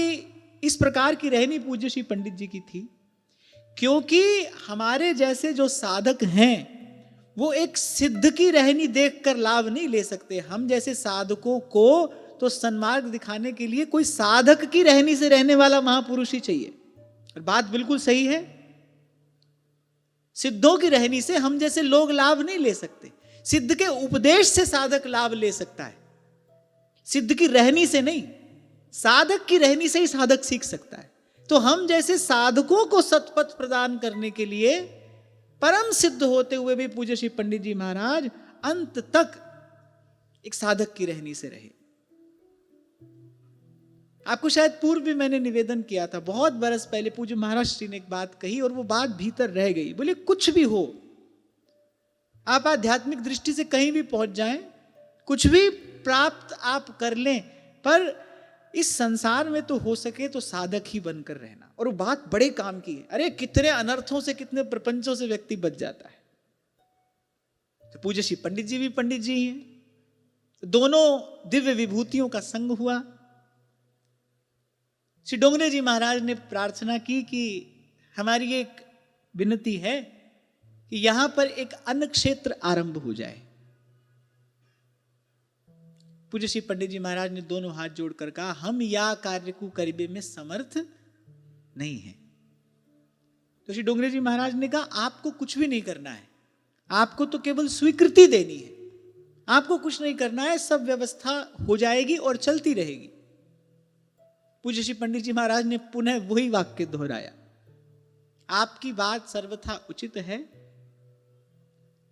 इस प्रकार की रहनी पूज्य श्री पंडित जी की थी, क्योंकि हमारे जैसे जो साधक हैं वो एक सिद्ध की रहनी देखकर लाभ नहीं ले सकते। हम जैसे साधकों को तो सन्मार्ग दिखाने के लिए कोई साधक की रहनी से रहने वाला महापुरुष ही चाहिए। और बात बिल्कुल सही है। सिद्धों की रहनी से हम जैसे लोग लाभ नहीं ले सकते। सिद्ध के उपदेश से साधक लाभ ले सकता है, सिद्ध की रहनी से नहीं। साधक की रहनी से ही साधक सीख सकता है। तो हम जैसे साधकों को सतपथ प्रदान करने के लिए परम सिद्ध होते हुए भी पूज्य श्री पंडित जी महाराज अंत तक एक साधक की रहनी से रहे। आपको शायद पूर्व भी मैंने निवेदन किया था, बहुत बरस पहले पूज्य महाराज श्री ने एक बात कही और वो बात भीतर रह गई। बोले कुछ भी हो, आप आध्यात्मिक दृष्टि से कहीं भी पहुंच जाएं, कुछ भी प्राप्त आप कर लें, पर इस संसार में तो हो सके तो साधक ही बनकर रहना। और वो बात बड़े काम की है। अरे कितने अनर्थों से, कितने प्रपंचों से व्यक्ति बच जाता है। तो पूज्य श्री पंडित जी भी पंडित जी हैं। दोनों दिव्य विभूतियों का संग हुआ। श्री डोंगरे जी महाराज ने प्रार्थना की कि हमारी एक विनती है कि यहां पर एक अन्न क्षेत्र आरंभ हो जाए। पूज्य श्री पंडित जी महाराज ने दोनों हाथ जोड़कर कहा, हम या कार्य को करीबे में समर्थ नहीं है। तो श्री डोंगरे जी महाराज ने कहा, आपको कुछ भी नहीं करना है, आपको तो केवल स्वीकृति देनी है, आपको कुछ नहीं करना है, सब व्यवस्था हो जाएगी और चलती रहेगी। पूज्य श्री पंडित जी महाराज ने पुनः वही वाक्य दोहराया, आपकी बात सर्वथा उचित है,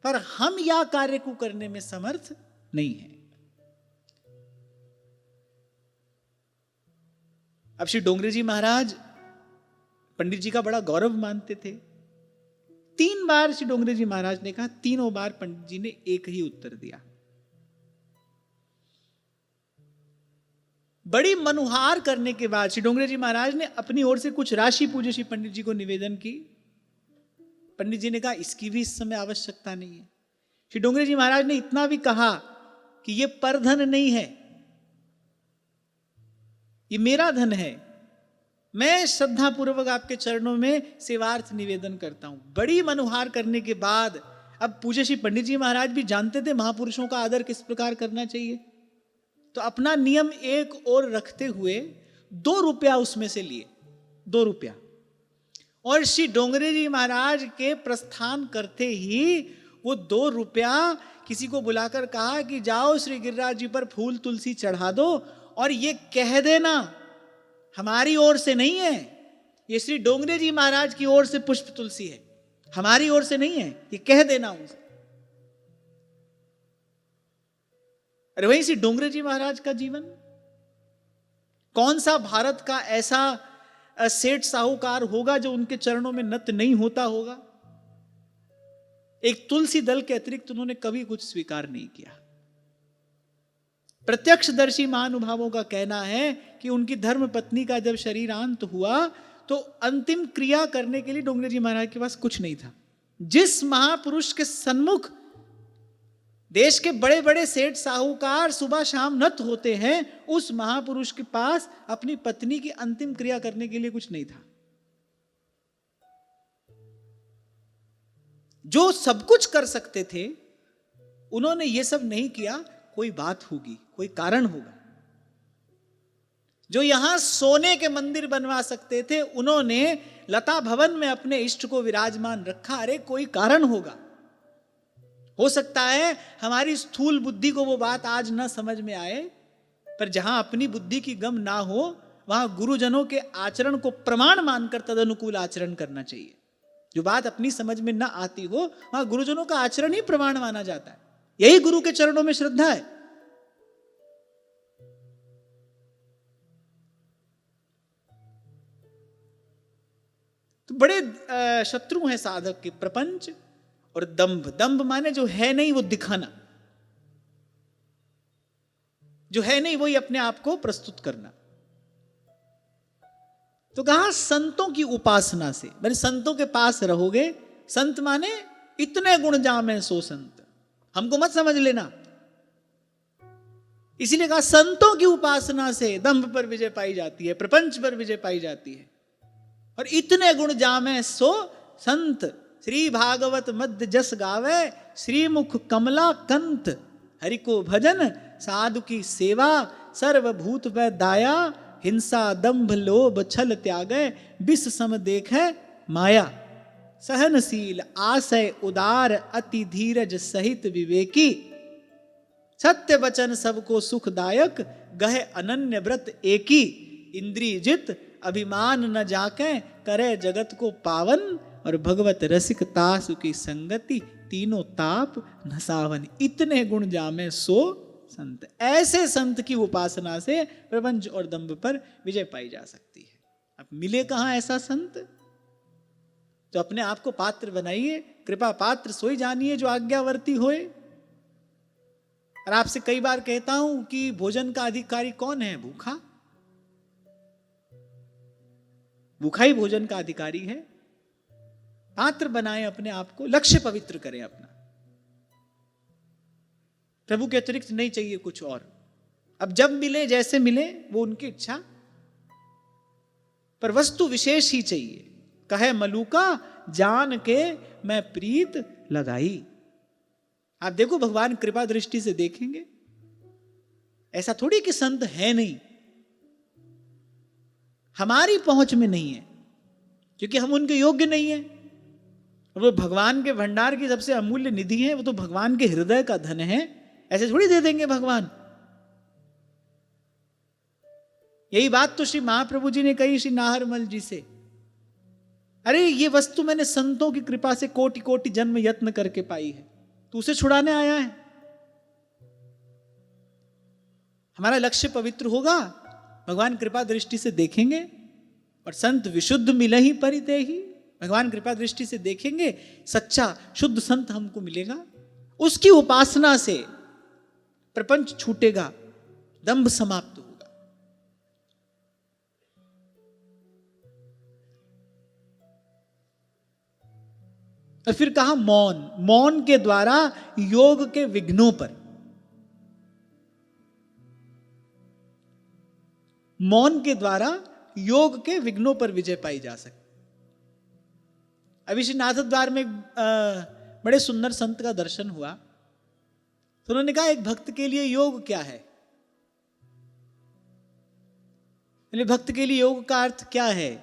पर हम या कार्य को करने में समर्थ नहीं है। अब श्री डोंगरे जी महाराज पंडित जी का बड़ा गौरव मानते थे। 3 बार श्री डोंगरे जी महाराज ने कहा, तीनों बार पंडित जी ने एक ही उत्तर दिया। बड़ी मनुहार करने के बाद श्री डोंगरे जी महाराज ने अपनी ओर से कुछ राशि पूज्य श्री पंडित जी को निवेदन की। पंडित जी ने कहा, इसकी भी इस समय आवश्यकता नहीं है। श्री डोंगरे जी महाराज ने इतना भी कहा कि यह परधन नहीं है, ये मेरा धन है, मैं श्रद्धा पूर्वक आपके चरणों में सेवार्थ निवेदन करता हूं। बड़ी मनुहार करने के बाद अब पूज्य श्री पंडित जी महाराज भी जानते थे महापुरुषों का आदर किस प्रकार करना चाहिए, तो अपना नियम एक और रखते हुए 2 रुपया उसमें से लिए, 2 रुपया। और श्री डोंगरे जी महाराज के प्रस्थान करते ही वो 2 रुपया किसी को बुलाकर कहा कि जाओ श्री गिरिराज जी पर फूल तुलसी चढ़ा दो और ये कह देना हमारी ओर से नहीं है, ये श्री डोंगरे जी महाराज की ओर से पुष्प तुलसी है, हमारी ओर से नहीं है, ये कह देना उनसे। अरे वहीं से डोंगरे जी महाराज का जीवन, कौन सा भारत का ऐसा सेठ साहूकार होगा जो उनके चरणों में नत नहीं होता होगा। एक तुलसी दल के अतिरिक्त उन्होंने कभी कुछ स्वीकार नहीं किया। प्रत्यक्षदर्शी महानुभावों का कहना है कि उनकी धर्म पत्नी का जब शरीरांत हुआ तो अंतिम क्रिया करने के लिए डोंगरे जी महाराज के पास कुछ नहीं था। जिस महापुरुष के सन्मुख देश के बड़े बड़े सेठ साहूकार सुबह शाम नत होते हैं, उस महापुरुष के पास अपनी पत्नी की अंतिम क्रिया करने के लिए कुछ नहीं था। जो सब कुछ कर सकते थे उन्होंने ये सब नहीं किया। कोई बात होगी, कोई कारण होगा। जो यहां सोने के मंदिर बनवा सकते थे उन्होंने लता भवन में अपने इष्ट को विराजमान रखा। अरे कोई कारण होगा। हो सकता है हमारी स्थूल बुद्धि को वो बात आज न समझ में आए, पर जहां अपनी बुद्धि की गम ना हो वहां गुरुजनों के आचरण को प्रमाण मानकर तदनुकूल आचरण करना चाहिए। जो बात अपनी समझ में ना आती हो वहां गुरुजनों का आचरण ही प्रमाण माना जाता है। यही गुरु के चरणों में श्रद्धा है। तो बड़े शत्रु हैं साधक के प्रपंच और दंभ। दंभ माने जो है नहीं वो दिखाना, जो है नहीं वही अपने आप को प्रस्तुत करना। तो कहा संतों की उपासना से, मैंने संतों के पास रहोगे। संत माने इतने गुण जामे सो संत, हमको मत समझ लेना। इसीलिए कहा संतों की उपासना से दंभ पर विजय पाई जाती है, प्रपंच पर विजय पाई जाती है। और इतने गुण जामे सो संत, श्री भागवत मध्य जस गावे, श्रीमुख कमला कंत, हरि को भजन साधु की सेवा, सर्वभूत वै दाया, हिंसा दंभ लोभ छल त्यागे, विष सम देखे माया, सहनशील आशय उदार, अति धीरज सहित विवेकी, सत्य वचन सबको सुखदायक, गहे अनन्य व्रत एकी, इंद्रिय जित अभिमान न जाके, करे जगत को पावन, और भगवत रसिक तासु की संगति, तीनों ताप नसावन। इतने गुण जामे सो संत। ऐसे संत की उपासना से प्रपंच और दंभ पर विजय पाई जा सकती है। अब मिले कहां ऐसा संत? तो अपने आप को पात्र बनाइए। कृपा पात्र सोई जानिए जो आज्ञावर्ती होए। और आपसे कई बार कहता हूं कि भोजन का अधिकारी कौन है? भूखा। भूखा ही भोजन का अधिकारी है। पात्र बनाएं अपने आप को, लक्ष्य पवित्र करें अपना। प्रभु के अतिरिक्त नहीं चाहिए कुछ और। अब जब मिले जैसे मिले वो उनकी इच्छा, पर वस्तु विशेष ही चाहिए। कहे मलूका जान के मैं प्रीत लगाई। आप देखो भगवान कृपा दृष्टि से देखेंगे, ऐसा थोड़ी कि संत है नहीं, हमारी पहुंच में नहीं है क्योंकि हम उनके योग्य नहीं है। वो भगवान के भंडार की सबसे अमूल्य निधि है, वो तो भगवान के हृदय का धन है। ऐसे थोड़ी दे देंगे भगवान। यही बात तो श्री महाप्रभु जी ने कही श्री नाहरमल जी से, अरे ये वस्तु मैंने संतों की कृपा से कोटि कोटि जन्म यत्न करके पाई है, तू उसे छुड़ाने आया है। हमारा लक्ष्य पवित्र होगा, भगवान कृपा दृष्टि से देखेंगे और संत विशुद्ध मिले ही परिते ही। भगवान कृपा दृष्टि से देखेंगे, सच्चा शुद्ध संत हमको मिलेगा। उसकी उपासना से प्रपंच छूटेगा, दंभ समाप्त होगा। और फिर कहा मौन। मौन के द्वारा योग के विघ्नों पर, मौन के द्वारा योग के विघ्नों पर विजय पाई जा सकती। अभी श्री नाथद्वार में बड़े सुंदर संत का दर्शन हुआ, तो उन्होंने कहा एक भक्त के लिए योग क्या है? बोले भक्त के लिए योग का अर्थ क्या है?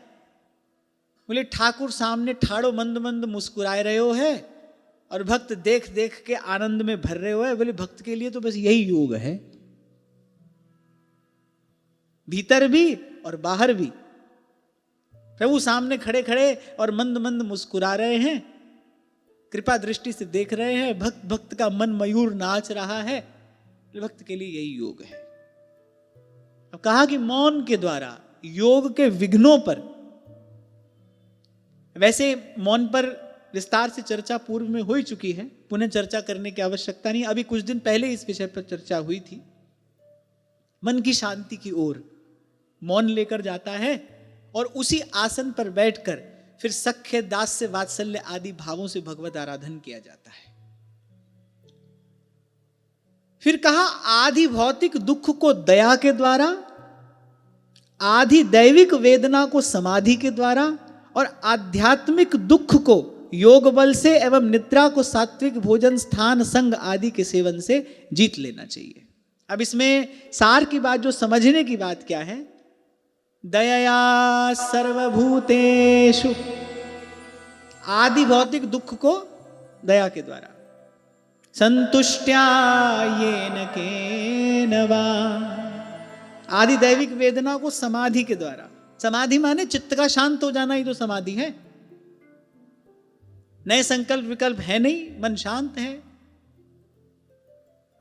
बोले ठाकुर सामने ठाड़ो मंद मंद मुस्कुराए रहे हो है और भक्त देख देख के आनंद में भर रहे हो है। बोले भक्त के लिए तो बस यही योग है, भीतर भी और बाहर भी। प्रभु सामने खड़े खड़े और मंद मंद मुस्कुरा रहे हैं, कृपा दृष्टि से देख रहे हैं, भक्त भक्त का मन मयूर नाच रहा है। भक्त के लिए यही योग है। अब कहा कि मौन के द्वारा योग के विघ्नों पर, वैसे मौन पर विस्तार से चर्चा पूर्व में हो ही चुकी है, पुनः चर्चा करने की आवश्यकता नहीं। अभी कुछ दिन पहले इस विषय पर चर्चा हुई थी। मन की शांति की ओर मौन लेकर जाता है और उसी आसन पर बैठकर फिर सख्य, दास्य, वात्सल्य आदि भावों से भगवत आराधन किया जाता है। फिर कहा आधि भौतिक दुख को दया के द्वारा, आधि दैविक वेदना को समाधि के द्वारा और आध्यात्मिक दुख को योग बल से एवं निद्रा को सात्विक भोजन, स्थान, संग आदि के सेवन से जीत लेना चाहिए। अब इसमें सार की बात, जो समझने की बात क्या है, दयया सर्वभूतेषु, आदि भौतिक दुख को दया के द्वारा, संतुष्ट्या येन केन वा, आदि दैविक वेदना को समाधि के द्वारा। समाधि माने चित्त का शांत हो जाना ही तो समाधि है। नए संकल्प विकल्प है नहीं, मन शांत है।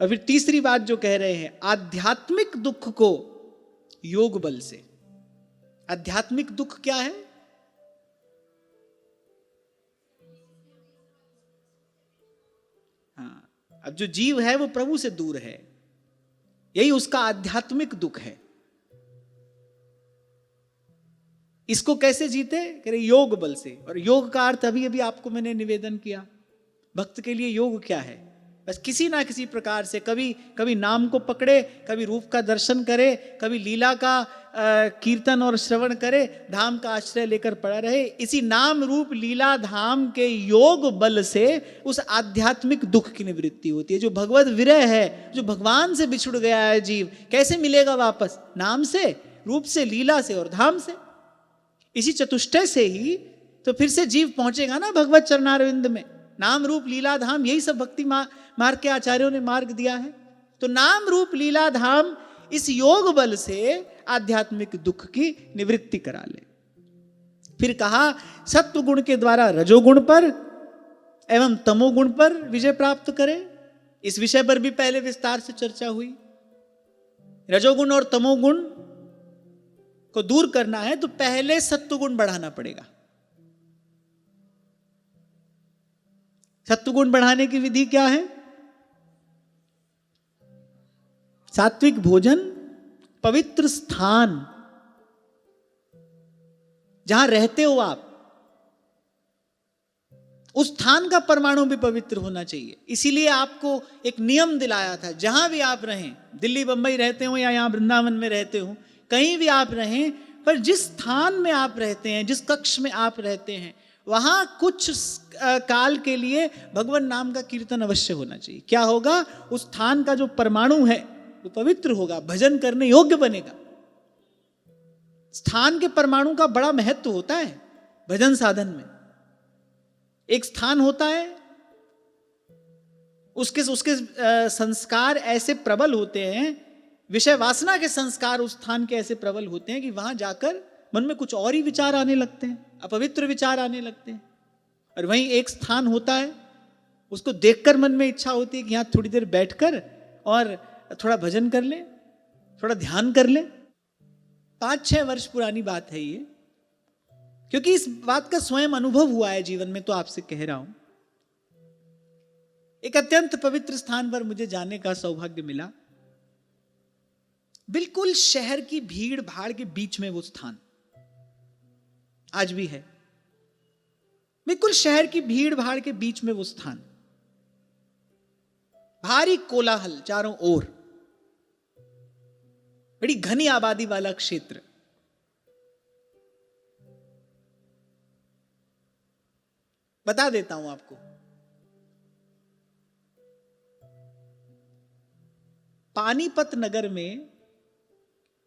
और फिर तीसरी बात जो कह रहे हैं, आध्यात्मिक दुख को योग बल से। आध्यात्मिक दुख क्या है? हाँ, अब जो जीव है वो प्रभु से दूर है, यही उसका आध्यात्मिक दुख है। इसको कैसे जीते? कह रहे योग बल से। और योग का अर्थ अभी अभी आपको मैंने निवेदन किया, भक्त के लिए योग क्या है? बस किसी ना किसी प्रकार से कभी कभी नाम को पकड़े, कभी रूप का दर्शन करे, कभी लीला का कीर्तन और श्रवण करे, धाम का आश्रय लेकर पड़ा रहे। इसी नाम रूप लीला धाम के योग बल से उस आध्यात्मिक दुख की निवृत्ति होती है। जो भगवत विरह है, जो भगवान से बिछुड़ गया है जीव, कैसे मिलेगा वापस? नाम से, रूप से, लीला से और धाम से। इसी चतुष्टय से ही तो फिर से जीव पहुंचेगा ना भगवत चरणारविंद में। नाम रूप लीला धाम, यही सब भक्ति मार्ग के आचार्यों ने मार्ग दिया है। तो नाम रूप लीला धाम इस योग बल से आध्यात्मिक दुख की निवृत्ति करा ले। फिर कहा सत्व गुण के द्वारा रजोगुण पर एवं तमोगुण पर विजय प्राप्त करे। इस विषय पर भी पहले विस्तार से चर्चा हुई। रजोगुण और तमोगुण को दूर करना है तो पहले सत्वगुण बढ़ाना पड़ेगा। सत्वगुण बढ़ाने की विधि क्या है? सात्विक भोजन, पवित्र स्थान, जहां रहते हो आप, उस स्थान का परमाणु भी पवित्र होना चाहिए। इसीलिए आपको एक नियम दिलाया था, जहां भी आप रहें, दिल्ली बंबई रहते हो या यहां वृंदावन में रहते हो, कहीं भी आप रहें, पर जिस स्थान में आप रहते हैं, जिस कक्ष में आप रहते हैं, वहां कुछ काल के लिए भगवान नाम का कीर्तन अवश्य होना चाहिए। क्या होगा? उस स्थान का जो परमाणु है वो पवित्र होगा, भजन करने योग्य बनेगा। स्थान के परमाणु का बड़ा महत्व होता है भजन साधन में। एक स्थान होता है, उसके संस्कार ऐसे प्रबल होते हैं, विषय वासना के संस्कार उस स्थान के ऐसे प्रबल होते हैं कि वहां जाकर मन में कुछ और ही विचार आने लगते हैं, अपवित्र विचार आने लगते हैं। और वहीं एक स्थान होता है, उसको देखकर मन में इच्छा होती है कि यहां थोड़ी देर बैठकर और थोड़ा भजन कर ले, थोड़ा ध्यान कर ले। 5-6 वर्ष पुरानी बात है ये, क्योंकि इस बात का स्वयं अनुभव हुआ है जीवन में, तो आपसे कह रहा हूं। एक अत्यंत पवित्र स्थान पर मुझे जाने का सौभाग्य मिला। बिल्कुल शहर की भीड़ भाड़ के बीच में वो स्थान आज भी है। बिल्कुल शहर की भीड़ भाड़ के बीच में वो स्थान, भारी कोलाहल चारों ओर, बड़ी घनी आबादी वाला क्षेत्र। बता देता हूं आपको, पानीपत नगर में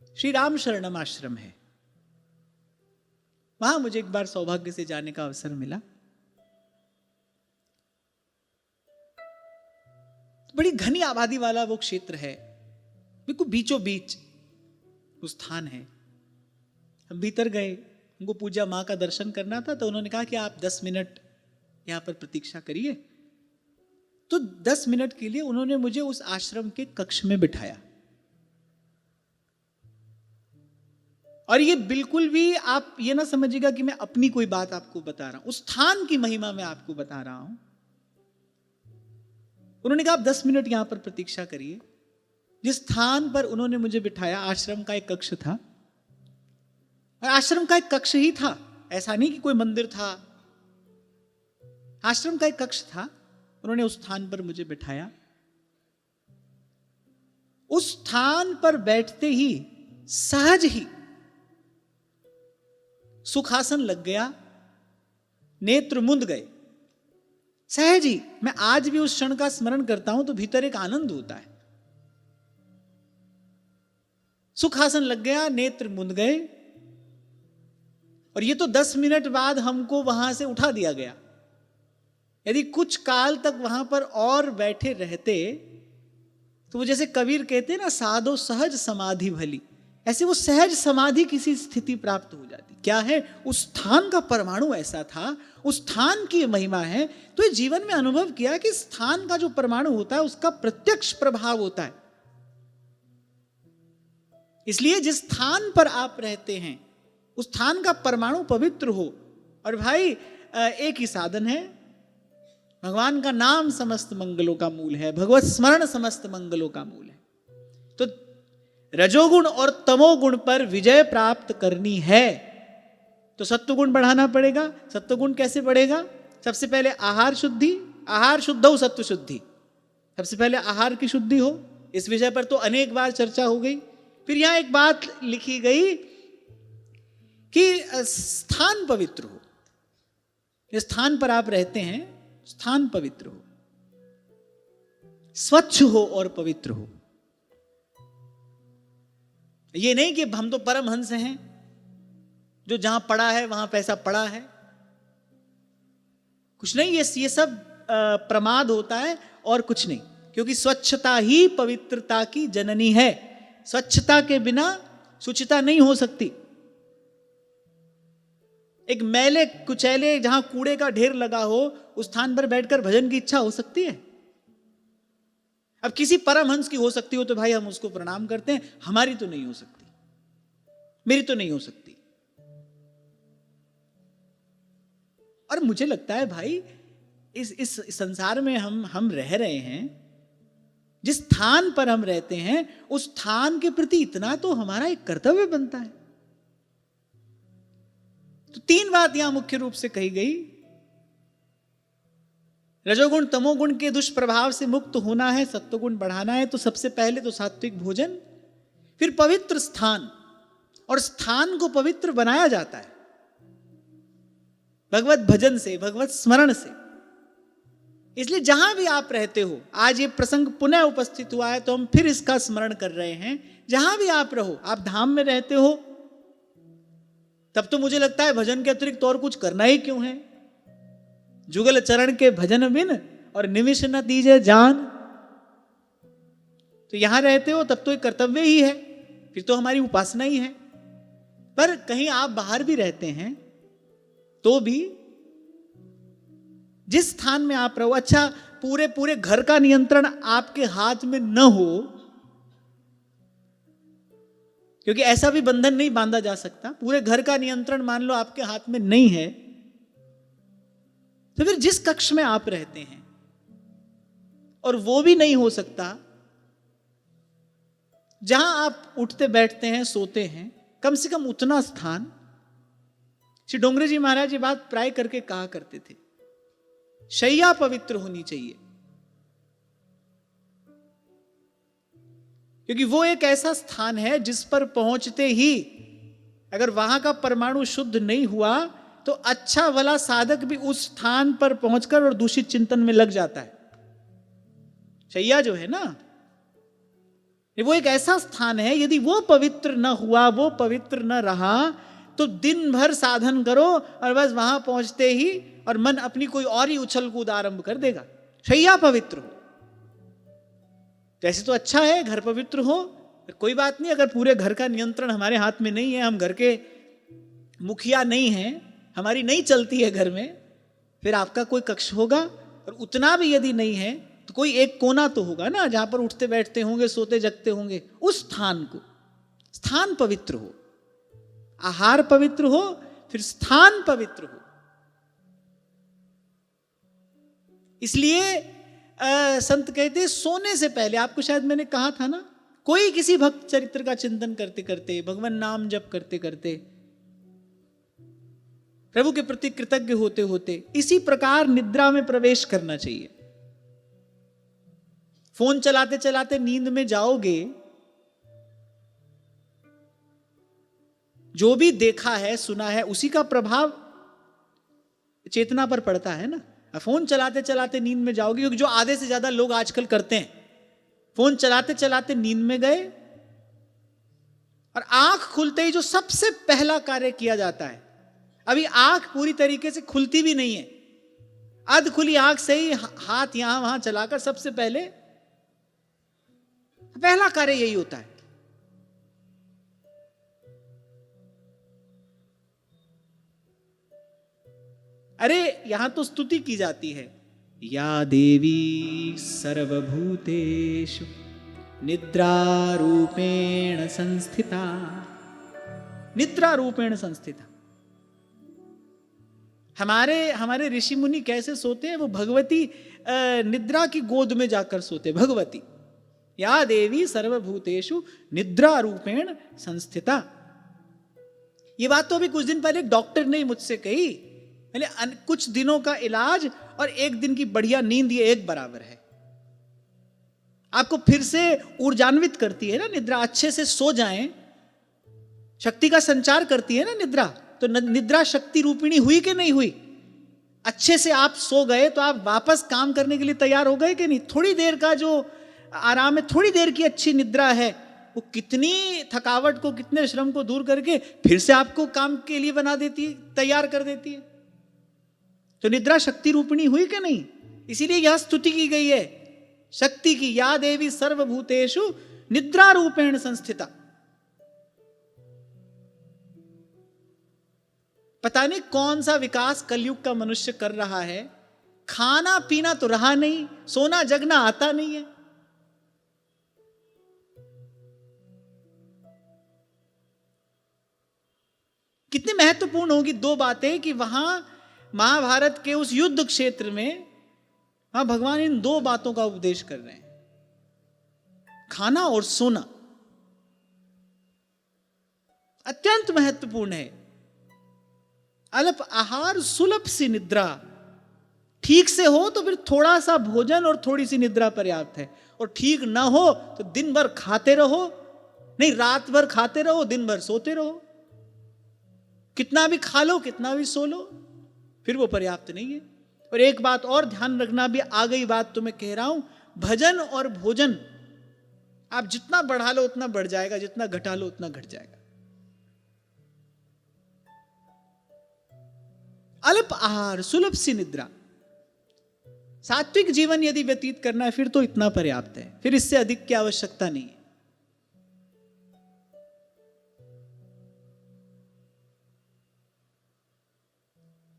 श्री राम शरणम आश्रम है। वहां मुझे एक बार सौभाग्य से जाने का अवसर मिला। बड़ी घनी आबादी वाला वो क्षेत्र है, बिल्कुल बीचों बीच वो स्थान है। हम भीतर गए, उनको पूज्या माँ का दर्शन करना था, तो उन्होंने कहा कि आप 10 मिनट यहाँ पर प्रतीक्षा करिए। तो 10 मिनट के लिए उन्होंने मुझे उस आश्रम के कक्ष में बिठाया। और ये बिल्कुल भी आप ये ना समझिएगा कि मैं अपनी कोई बात आपको बता रहा हूं, उस स्थान की महिमा मैं आपको बता रहा हूं। उन्होंने कहा आप 10 मिनट यहां पर प्रतीक्षा करिए। जिस स्थान पर उन्होंने मुझे बिठाया, आश्रम का एक कक्ष था, और आश्रम का एक कक्ष ही था, ऐसा नहीं कि कोई मंदिर था, आश्रम का एक कक्ष था। उन्होंने उस स्थान पर मुझे बिठाया। उस स्थान पर बैठते ही सहज ही सुखासन लग गया, नेत्र मुंद गए, सहज ही। मैं आज भी उस क्षण का स्मरण करता हूं तो भीतर एक आनंद होता है। सुखासन लग गया, नेत्र मुंद गए, और ये तो 10 मिनट बाद हमको वहां से उठा दिया गया। यदि कुछ काल तक वहां पर और बैठे रहते तो वो जैसे कबीर कहते हैं ना, साधो सहज समाधि भली, ऐसे वो सहज समाधि किसी स्थिति प्राप्त हो जाती। क्या है? उस स्थान का परमाणु ऐसा था, उस स्थान की महिमा है। तो ये जीवन में अनुभव किया कि स्थान का जो परमाणु होता है उसका प्रत्यक्ष प्रभाव होता है। इसलिए जिस स्थान पर आप रहते हैं उस स्थान का परमाणु पवित्र हो। और भाई एक ही साधन है, भगवान का नाम समस्त मंगलों का मूल है, भगवत स्मरण समस्त मंगलों का मूल है। तो रजोगुण और तमोगुण पर विजय प्राप्त करनी है तो सत्वगुण बढ़ाना पड़ेगा। सत्वगुण कैसे बढ़ेगा? सबसे पहले आहार शुद्धि, आहार शुद्ध हो सत्व शुद्धि। सबसे पहले आहार की शुद्धि हो। इस विषय पर तो अनेक बार चर्चा हो गई। फिर यहां एक बात लिखी गई कि स्थान पवित्र हो। जिस स्थान पर आप रहते हैं स्थान पवित्र हो, स्वच्छ हो और पवित्र हो। ये नहीं कि हम तो परमहंस हैं, जो जहां पड़ा है वहां पैसा पड़ा है। कुछ नहीं, ये सब प्रमाद होता है और कुछ नहीं। क्योंकि स्वच्छता ही पवित्रता की जननी है। स्वच्छता के बिना शुचिता नहीं हो सकती। एक मैले कुचैले जहां कूड़े का ढेर लगा हो उस स्थान पर बैठकर भजन की इच्छा हो सकती है? अब किसी परमहंस की हो सकती हो तो भाई हम उसको प्रणाम करते हैं, हमारी तो नहीं हो सकती, मेरी तो नहीं हो सकती। और मुझे लगता है भाई इस संसार में हम रह रहे हैं, जिस स्थान पर हम रहते हैं उस स्थान के प्रति इतना तो हमारा एक कर्तव्य बनता है। तो 3 बात यहां मुख्य रूप से कही गई। रजोगुण तमोगुण के दुष्प्रभाव से मुक्त होना है, सत्वगुण बढ़ाना है, तो सबसे पहले तो सात्विक भोजन, फिर पवित्र स्थान। और स्थान को पवित्र बनाया जाता है भगवत भजन से, भगवत स्मरण से। इसलिए जहां भी आप रहते हो, आज ये प्रसंग पुनः उपस्थित हुआ है तो हम फिर इसका स्मरण कर रहे हैं। जहां भी आप रहो, आप धाम में रहते हो तब तो मुझे लगता है भजन के अतिरिक्त और कुछ करना ही क्यों है। जुगल चरण के भजन बिन और निमिष न दीजे जान। तो यहां रहते हो तब तो एक कर्तव्य ही है, फिर तो हमारी उपासना ही है। पर कहीं आप बाहर भी रहते हैं तो भी जिस स्थान में आप रहो, अच्छा पूरे घर का नियंत्रण आपके हाथ में न हो, क्योंकि ऐसा भी बंधन नहीं बांधा जा सकता। पूरे घर का नियंत्रण मान लो आपके हाथ में नहीं है, तो फिर जिस कक्ष में आप रहते हैं, और वो भी नहीं हो सकता जहां आप उठते बैठते हैं सोते हैं, कम से कम उतना स्थान। श्री डोंगरे जी महाराज ये बात प्राय करके कहा करते थे, शैया पवित्र होनी चाहिए। क्योंकि वो एक ऐसा स्थान है जिस पर पहुंचते ही अगर वहां का परमाणु शुद्ध नहीं हुआ तो अच्छा भला साधक भी उस स्थान पर पहुंचकर और दूषित चिंतन में लग जाता है। शैया जो है ना, वो एक ऐसा स्थान है, यदि वो पवित्र न हुआ, वो पवित्र न रहा, तो दिन भर साधन करो और बस वहां पहुंचते ही और मन अपनी कोई और ही उछल कूद आरंभ कर देगा। शैया पवित्र हो तो ऐसे तो अच्छा है, घर पवित्र हो, कोई बात नहीं। अगर पूरे घर का नियंत्रण हमारे हाथ में नहीं है, हम घर के मुखिया नहीं है, हमारी नहीं चलती है घर में, फिर आपका कोई कक्ष होगा, और उतना भी यदि नहीं है तो कोई एक कोना तो होगा ना, जहां पर उठते बैठते होंगे, सोते जगते होंगे। उस स्थान पवित्र हो, आहार पवित्र हो, फिर स्थान पवित्र हो। इसलिए संत कहते हैं सोने से पहले, आपको शायद मैंने कहा था ना, कोई किसी भक्त चरित्र का चिंतन करते करते, भगवान नाम जप करते करते, प्रभु के प्रति कृतज्ञ होते होते इसी प्रकार निद्रा में प्रवेश करना चाहिए। फोन चलाते चलाते नींद में जाओगे, जो भी देखा है सुना है उसी का प्रभाव चेतना पर पड़ता है ना। फोन चलाते चलाते नींद में जाओगे, क्योंकि जो आधे से ज्यादा लोग आजकल करते हैं, फोन चलाते चलाते नींद में गए, और आंख खुलते ही जो सबसे पहला कार्य किया जाता है, अभी आंख पूरी तरीके से खुलती भी नहीं है, अध खुली आंख से ही हाथ यहां वहां चलाकर सबसे पहला कार्य यही होता है। अरे यहां तो स्तुति की जाती है, या देवी सर्वभूतेषु निद्रारूपेण संस्थिता, निद्रारूपेण संस्थिता। हमारे ऋषि मुनि कैसे सोते हैं? वो भगवती निद्रा की गोद में जाकर सोते। भगवती या देवी सर्वभूतेषु निद्रा रूपेण संस्थिता। ये बात तो अभी कुछ दिन पहले डॉक्टर ने मुझसे कही, मैंने कुछ दिनों का इलाज और एक दिन की बढ़िया नींद ये एक बराबर है। आपको फिर से ऊर्जान्वित करती है ना निद्रा, अच्छे से सो जाएं, शक्ति का संचार करती है ना निद्रा। तो निद्रा शक्ति रूपिणी हुई कि नहीं हुई? अच्छे से आप सो गए तो आप वापस काम करने के लिए तैयार हो गए कि नहीं? थोड़ी देर का जो आराम है, थोड़ी देर की अच्छी निद्रा है, वो कितनी थकावट को, कितने श्रम को दूर करके फिर से आपको काम के लिए बना देती है, तैयार कर देती है। तो निद्रा शक्ति रूपिणी हुई कि नहीं? इसीलिए यह स्तुति की गई है शक्ति की, या देवी सर्वभूतेषु निद्रा रूपेण संस्थिता। पता नहीं कौन सा विकास कलयुग का मनुष्य कर रहा है, खाना पीना तो रहा नहीं, सोना जगना आता नहीं है। कितनी महत्वपूर्ण होगी दो बातें कि वहां महाभारत के उस युद्ध क्षेत्र में वहां भगवान इन दो बातों का उपदेश कर रहे हैं, खाना और सोना। अत्यंत महत्वपूर्ण है। अल्प आहार सुलभ सी निद्रा, ठीक से हो तो फिर थोड़ा सा भोजन और थोड़ी सी निद्रा पर्याप्त है, और ठीक ना हो तो दिन भर खाते रहो, नहीं रात भर खाते रहो, दिन भर सोते रहो। कितना भी खा लो, कितना भी सो लो, फिर वो पर्याप्त नहीं है। और एक बात और ध्यान रखना, भी आ गई बात तो मैं कह रहा हूं, भजन और भोजन आप जितना बढ़ा लो उतना बढ़ जाएगा, जितना घटा लो उतना घट जाएगा। अल्प आहार सुलभ सी निद्रा, सात्विक जीवन यदि व्यतीत करना है फिर तो इतना पर्याप्त है, फिर इससे अधिक की आवश्यकता नहीं है।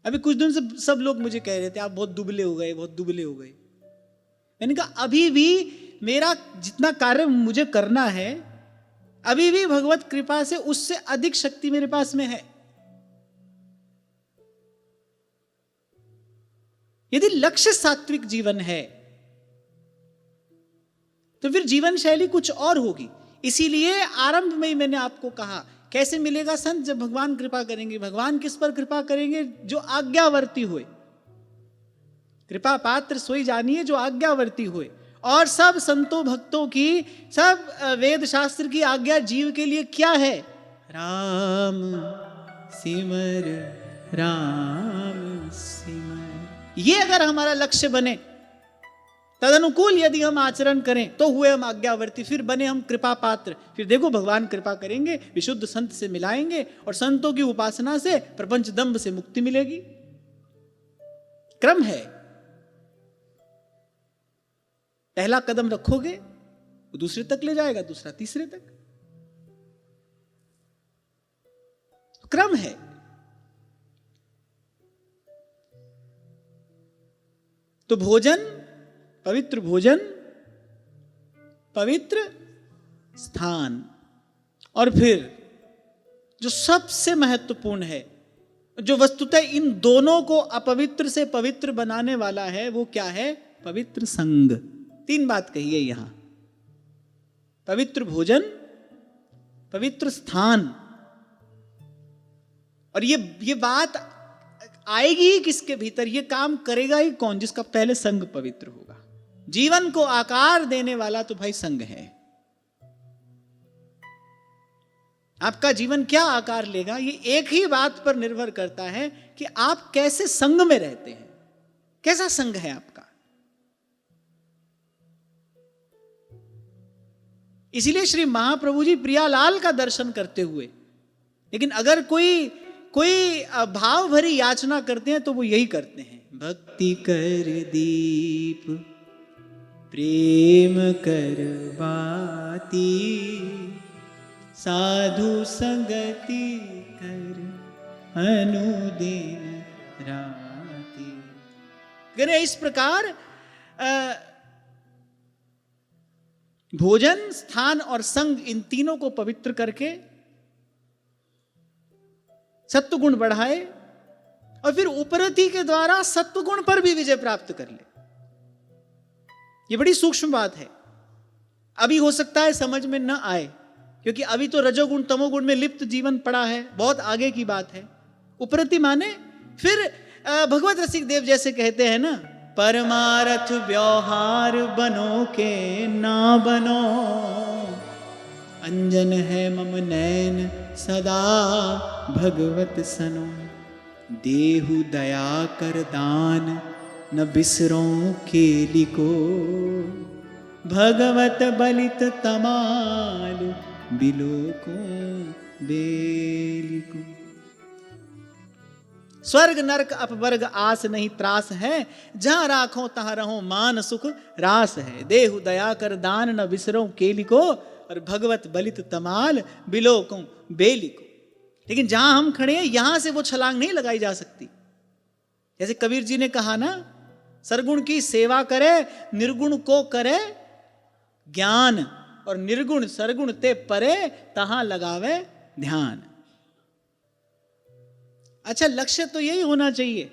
अभी कुछ दिन से सब लोग मुझे कह रहे थे आप बहुत दुबले हो गए, बहुत दुबले हो गए। मैंने कहा अभी भी मेरा जितना कार्य मुझे करना है, अभी भी भगवत कृपा से उससे अधिक शक्ति मेरे पास में है। यदि लक्ष्य सात्विक जीवन है तो फिर जीवन शैली कुछ और होगी। इसीलिए आरंभ में ही मैंने आपको कहा, कैसे मिलेगा संत? जब भगवान कृपा करेंगे। भगवान किस पर कृपा करेंगे? जो आज्ञावर्ती हुए। कृपा पात्र सोई जानिए जो आज्ञावर्ती हुए। और सब संतों भक्तों की, सब वेद शास्त्र की आज्ञा जीव के लिए क्या है? राम सिमर राम सिमर। ये अगर हमारा लक्ष्य बने, तदनुकूल यदि हम आचरण करें तो हुए हम आज्ञावर्ती, फिर बने हम कृपा पात्र। फिर देखो भगवान कृपा करेंगे, विशुद्ध संत से मिलाएंगे, और संतों की उपासना से प्रपंच दंभ से मुक्ति मिलेगी। क्रम है। पहला कदम रखोगे वो दूसरे तक ले जाएगा, दूसरा तीसरे तक। क्रम है। तो भोजन, पवित्र स्थान, और फिर जो सबसे महत्वपूर्ण है, जो वस्तुतः इन दोनों को अपवित्र से पवित्र बनाने वाला है, वो क्या है? पवित्र संग। 3 बात कही है यहां। पवित्र भोजन, पवित्र स्थान, और ये बात आएगी ही किसके भीतर? ये काम करेगा ही कौन? जिसका पहले संग पवित्र होगा। जीवन को आकार देने वाला तो भाई संग है। आपका जीवन क्या आकार लेगा, ये एक ही बात पर निर्भर करता है कि आप कैसे संग में रहते हैं, कैसा संग है आपका। इसीलिए श्री महाप्रभु जी प्रियालाल का दर्शन करते हुए, लेकिन अगर कोई भाव भरी याचना करते हैं तो वो यही करते हैं, भक्ति कर दीप प्रेम कर बाती, साधु संगति कर अनुदिन राति। अगर इस प्रकार भोजन, स्थान और संग, इन तीनों को पवित्र करके सत्व गुण बढ़ाए और फिर उपरति के द्वारा सत्व गुण पर भी विजय प्राप्त कर ले। ये बड़ी सूक्ष्म बात है। अभी हो सकता है समझ में न आए, क्योंकि अभी तो रजोगुण तमोगुण में लिप्त जीवन पड़ा है, बहुत आगे की बात है। उपरति माने फिर भगवत रसिक देव जैसे कहते हैं ना, परमारथ व्यवहार बनो के ना बनो, अंजन है मम नैन सदा भगवत सनो, देहु दया कर दान न बिसरो केली को, भगवत बलित तमाल बिलोको बेलिको। स्वर्ग नरक अपवर्ग आस नहीं त्रास है, जहां राखो तहां रहो मान सुख रास है, देहु दया कर दान न बिसरो केली को, और भगवत बलित तमाल बिलोको बेलिको। लेकिन जहां हम खड़े हैं यहां से वो छलांग नहीं लगाई जा सकती। जैसे कबीर जी ने कहा ना, सरगुण की सेवा करे निर्गुण को करे ज्ञान, और निर्गुण सरगुण ते परे तहां लगावे ध्यान। अच्छा, लक्ष्य तो यही होना चाहिए,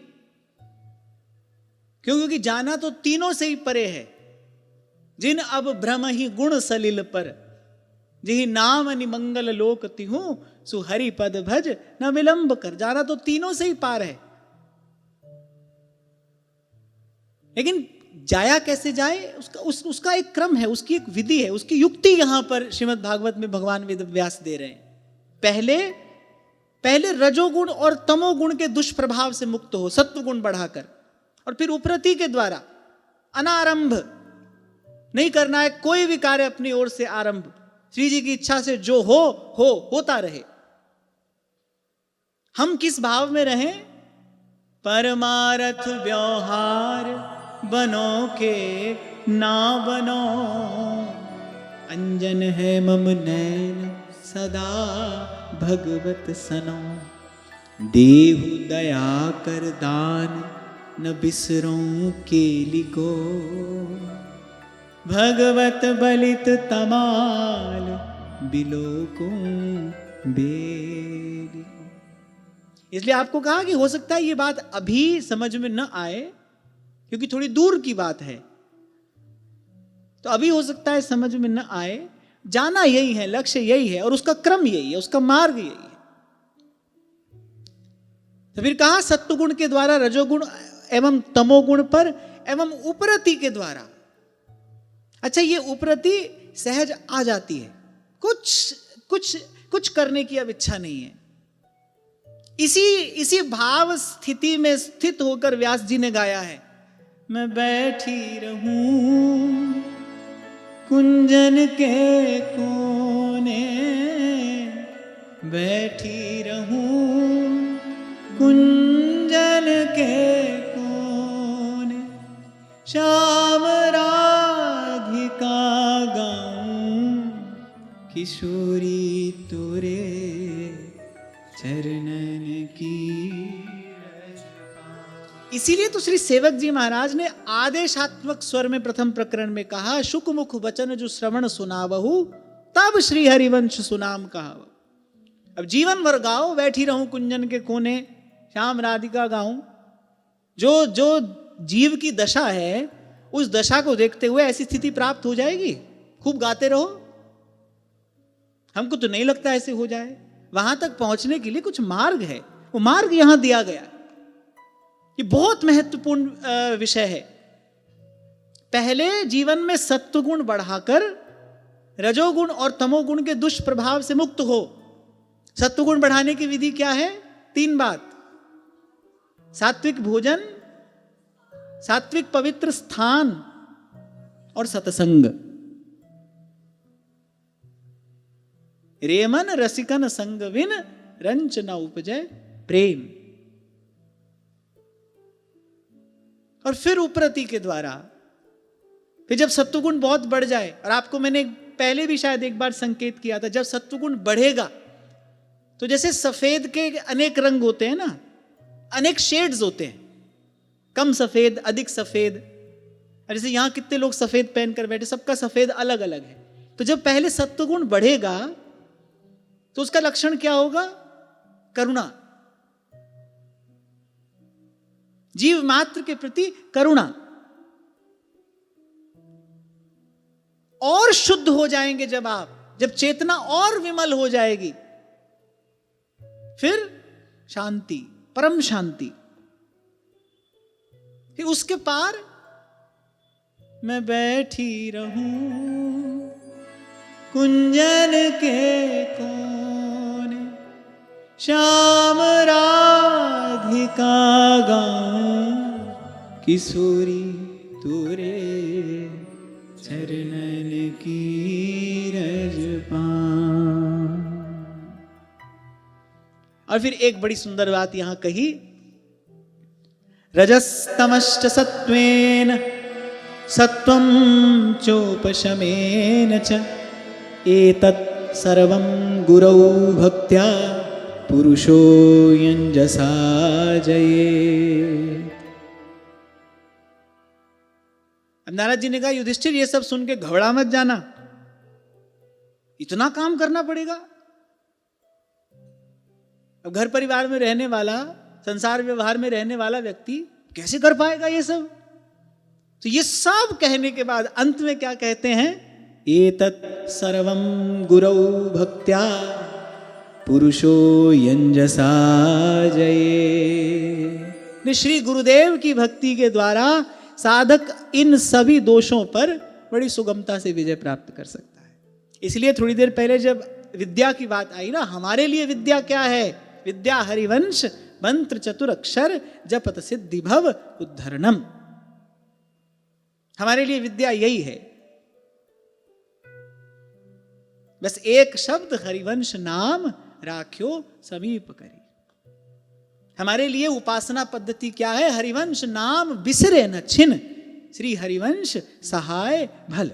क्योंकि जाना तो तीनों से ही परे है। जिन अब भ्रम ही गुण सलिल पर, जिहि नाम निमंगल लोक तिहु, सुहरि पद भज न विलंब कर। जाना तो तीनों से ही पार है, लेकिन जाया कैसे जाए उसका एक क्रम है, उसकी एक विधि है, उसकी युक्ति यहां पर श्रीमद् भागवत में भगवान वेद व्यास दे रहे हैं। पहले रजोगुण और तमोगुण के दुष्प्रभाव से मुक्त हो, सत्वगुण बढ़ाकर, और फिर उपरति के द्वारा अनारंभ नहीं करना है कोई भी कार्य अपनी ओर से, आरंभ श्री जी की इच्छा से जो होता रहे। हम किस भाव में रहें? परमारथ व्यवहार बनो के ना बनो, अंजन है मम नैन सदा भगवत सनो, देहु दया कर दान न बिसरो केली को, भगवत बलित तमाल बिलोको बेली। इसलिए आपको कहा कि हो सकता है ये बात अभी समझ में न आए, क्योंकि थोड़ी दूर की बात है, तो अभी हो सकता है समझ में न आए। जाना यही है, लक्ष्य यही है, और उसका क्रम यही है, उसका मार्ग यही है। तो फिर कहा सत्वगुण के द्वारा रजोगुण एवं तमोगुण पर, एवं उपरति के द्वारा। अच्छा, ये उपरति सहज आ जाती है, कुछ करने की अब इच्छा नहीं है। इसी भाव स्थिति में स्थित होकर व्यास जी ने गाया है, मैं बैठी रहूं कुंजन के कोने, बैठी रहूं कुंजन के कोने, श्याम राधिका गाऊं किशोरी तोरे चरणन की। इसीलिए तो श्री सेवक जी महाराज ने आदेशात्मक स्वर में प्रथम प्रकरण में कहा, शुक मुख वचन जो श्रवण सुनावहु, तब श्री हरिवंश सुनाम कहावहु। अब जीवन भर गाओ, बैठी रहूं कुंजन के कोने, श्याम राधिका गाऊं। जो जीव की दशा है, उस दशा को देखते हुए ऐसी स्थिति प्राप्त हो जाएगी। खूब गाते रहो, हमको तो नहीं लगता ऐसे हो जाए। वहां तक पहुंचने के लिए कुछ मार्ग है, वो मार्ग यहां दिया गया। ये बहुत महत्वपूर्ण विषय है। पहले जीवन में सत्वगुण बढ़ाकर रजोगुण और तमोगुण के दुष्प्रभाव से मुक्त हो। सत्वगुण बढ़ाने की विधि क्या है? 3 बात: सात्विक भोजन, सात्विक पवित्र स्थान और सत्संग। रेमन रसिकन संग विन रंच न उपजय प्रेम। और फिर उपरति के द्वारा, फिर जब सत्वगुण बहुत बढ़ जाए, और आपको मैंने पहले भी शायद एक बार संकेत किया था, जब सत्वगुण बढ़ेगा तो जैसे सफेद के अनेक रंग होते हैं ना, अनेक शेड्स होते हैं, कम सफेद, अधिक सफेद। जैसे यहां कितने लोग सफेद पहनकर बैठे, सबका सफेद अलग अलग है। तो जब पहले सत्वगुण बढ़ेगा तो उसका लक्षण क्या होगा? करुणा, जीव मात्र के प्रति करुणा। और शुद्ध हो जाएंगे जब चेतना और विमल हो जाएगी, फिर शांति, परम शांति। फिर उसके पार मैं बैठी रहूं कुंजन के कोने, श्याम राधिका गाऊं, किशोरी तोरे चरणन की रज पाऊं। और फिर एक बड़ी सुंदर बात यहां कही, रजस्तमश्च सत्त्वेन सत्वं चोपशमेन च एतत् सर्वं गुरौ भक्त्या पुरुषो यञ्जसा जये। अब नारद जी ने कहा, युधिष्ठिर ये सब सुन के घबरा मत जाना, इतना काम करना पड़ेगा। अब घर परिवार में रहने वाला, संसार व्यवहार में रहने वाला व्यक्ति कैसे कर पाएगा ये सब? तो ये सब कहने के बाद अंत में क्या कहते हैं? एतत् सर्वं गुरौ भक्त्या पुरुषो यञ्जसा जये। श्री गुरुदेव की भक्ति के द्वारा साधक इन सभी दोषों पर बड़ी सुगमता से विजय प्राप्त कर सकता है। इसलिए थोड़ी देर पहले जब विद्या की बात आई ना, हमारे लिए विद्या क्या है? विद्या हरिवंश मंत्र चतुर अक्षर जपत सिद्धि भव उद्धरणम। हमारे लिए विद्या यही है, बस एक शब्द हरिवंश नाम राख्यो समीप करी। हमारे लिए उपासना पद्धति क्या है? हरिवंश नाम बिसरे न छिन, श्री हरिवंश सहाय भल।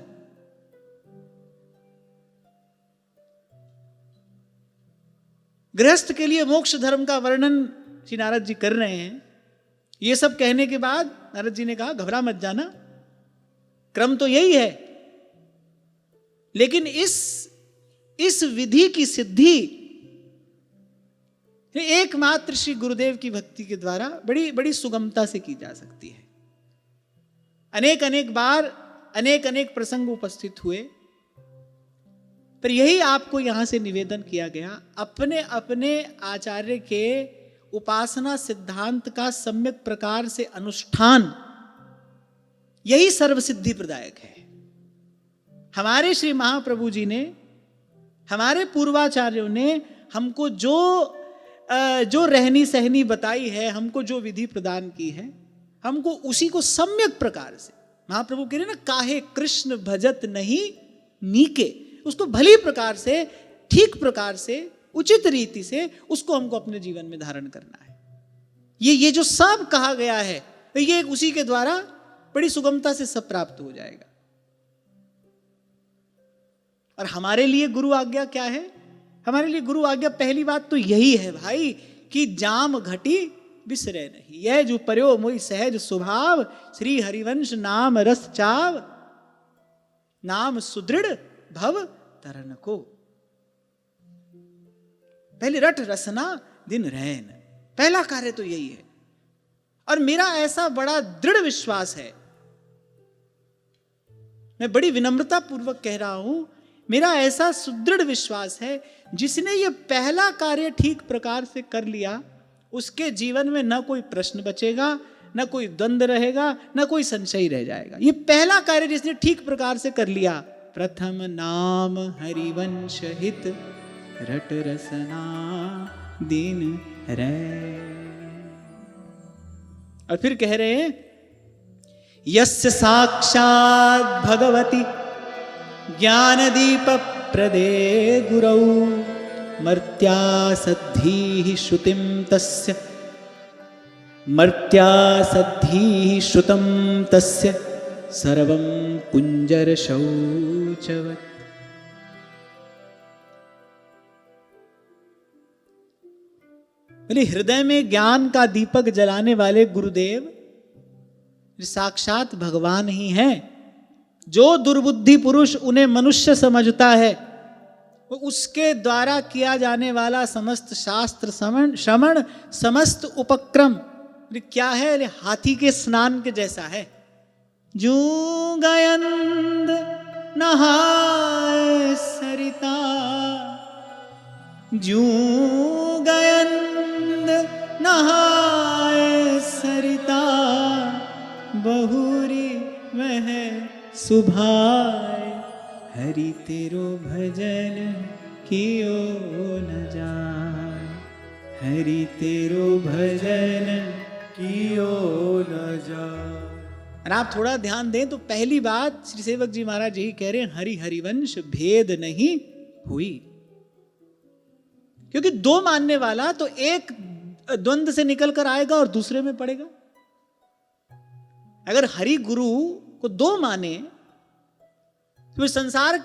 गृहस्थ के लिए मोक्ष धर्म का वर्णन श्री नारद जी कर रहे हैं। ये सब कहने के बाद नारद जी ने कहा, घबरा मत जाना, क्रम तो यही है, लेकिन इस विधि की सिद्धि एकमात्र श्री गुरुदेव की भक्ति के द्वारा बड़ी बड़ी सुगमता से की जा सकती है। अनेक अनेक बार अनेक अनेक प्रसंग उपस्थित हुए, पर यही आपको यहां से निवेदन किया गया, अपने अपने आचार्य के उपासना सिद्धांत का सम्यक प्रकार से अनुष्ठान, यही सर्वसिद्धि प्रदायक है। हमारे श्री महाप्रभु जी ने, हमारे पूर्वाचार्यों ने हमको जो रहनी सहनी बताई है, हमको जो विधि प्रदान की है, हमको उसी को सम्यक प्रकार से, महाप्रभु कह रहे ना, काहे कृष्ण भजत नहीं नीके, उसको भली प्रकार से, ठीक प्रकार से, उचित रीति से उसको हमको अपने जीवन में धारण करना है। ये जो सब कहा गया है, ये उसी के द्वारा बड़ी सुगमता से सब प्राप्त हो जाएगा। और हमारे लिए गुरु आज्ञा क्या है? हमारे लिए गुरु आज्ञा पहली बात तो यही है भाई, कि जाम घटी बिसरे नहीं। यह जो पर्यो मोहि सहज स्वभाव, श्री हरिवंश नाम रस चाव, नाम सुदृढ़ भव तरन को। पहले रट रसना दिन रैन, पहला कार्य तो यही है। और मेरा ऐसा बड़ा दृढ़ विश्वास है, मैं बड़ी विनम्रता पूर्वक कह रहा हूं, मेरा ऐसा सुदृढ़ विश्वास है, जिसने ये पहला कार्य ठीक प्रकार से कर लिया, उसके जीवन में न कोई प्रश्न बचेगा, न कोई द्वंद्व रहेगा, न कोई संशय रह जाएगा। ये पहला कार्य जिसने ठीक प्रकार से कर लिया, प्रथम नाम हरिवंश हित, रट रसना दिन रै। और फिर कह रहे हैं, यस्य साक्षात् भगवती ज्ञान दीप प्रदे गुरौ, मर्त्या सद्धि श्रुतिम तस्य, मर्त्या सद्धि श्रुतम तस्य, सर्वं कुंजर शौचवत्। बोले हृदय में ज्ञान का दीपक जलाने वाले गुरुदेव साक्षात भगवान ही हैं। जो दुर्बुद्धि पुरुष उन्हें मनुष्य समझता है, वो उसके द्वारा किया जाने वाला समस्त शास्त्र श्रवण, समस्त उपक्रम क्या है, हाथी के स्नान के जैसा है। जू गयंद नहाय सरिता, जू गयंद नहाय सरिता, बहुरी वह सुभाय, हरि तेरो भजन कियो न जाय, हरि तेरो भजन कियो न जाय। और आप थोड़ा ध्यान दें तो पहली बात श्री सेवक जी महाराज यही कह रहे हैं, हरि हरिवंश भेद नहीं हुई। क्योंकि दो मानने वाला तो एक द्वंद्व से निकल कर आएगा और दूसरे में पड़ेगा। अगर हरि गुरु को दो माने तो संसार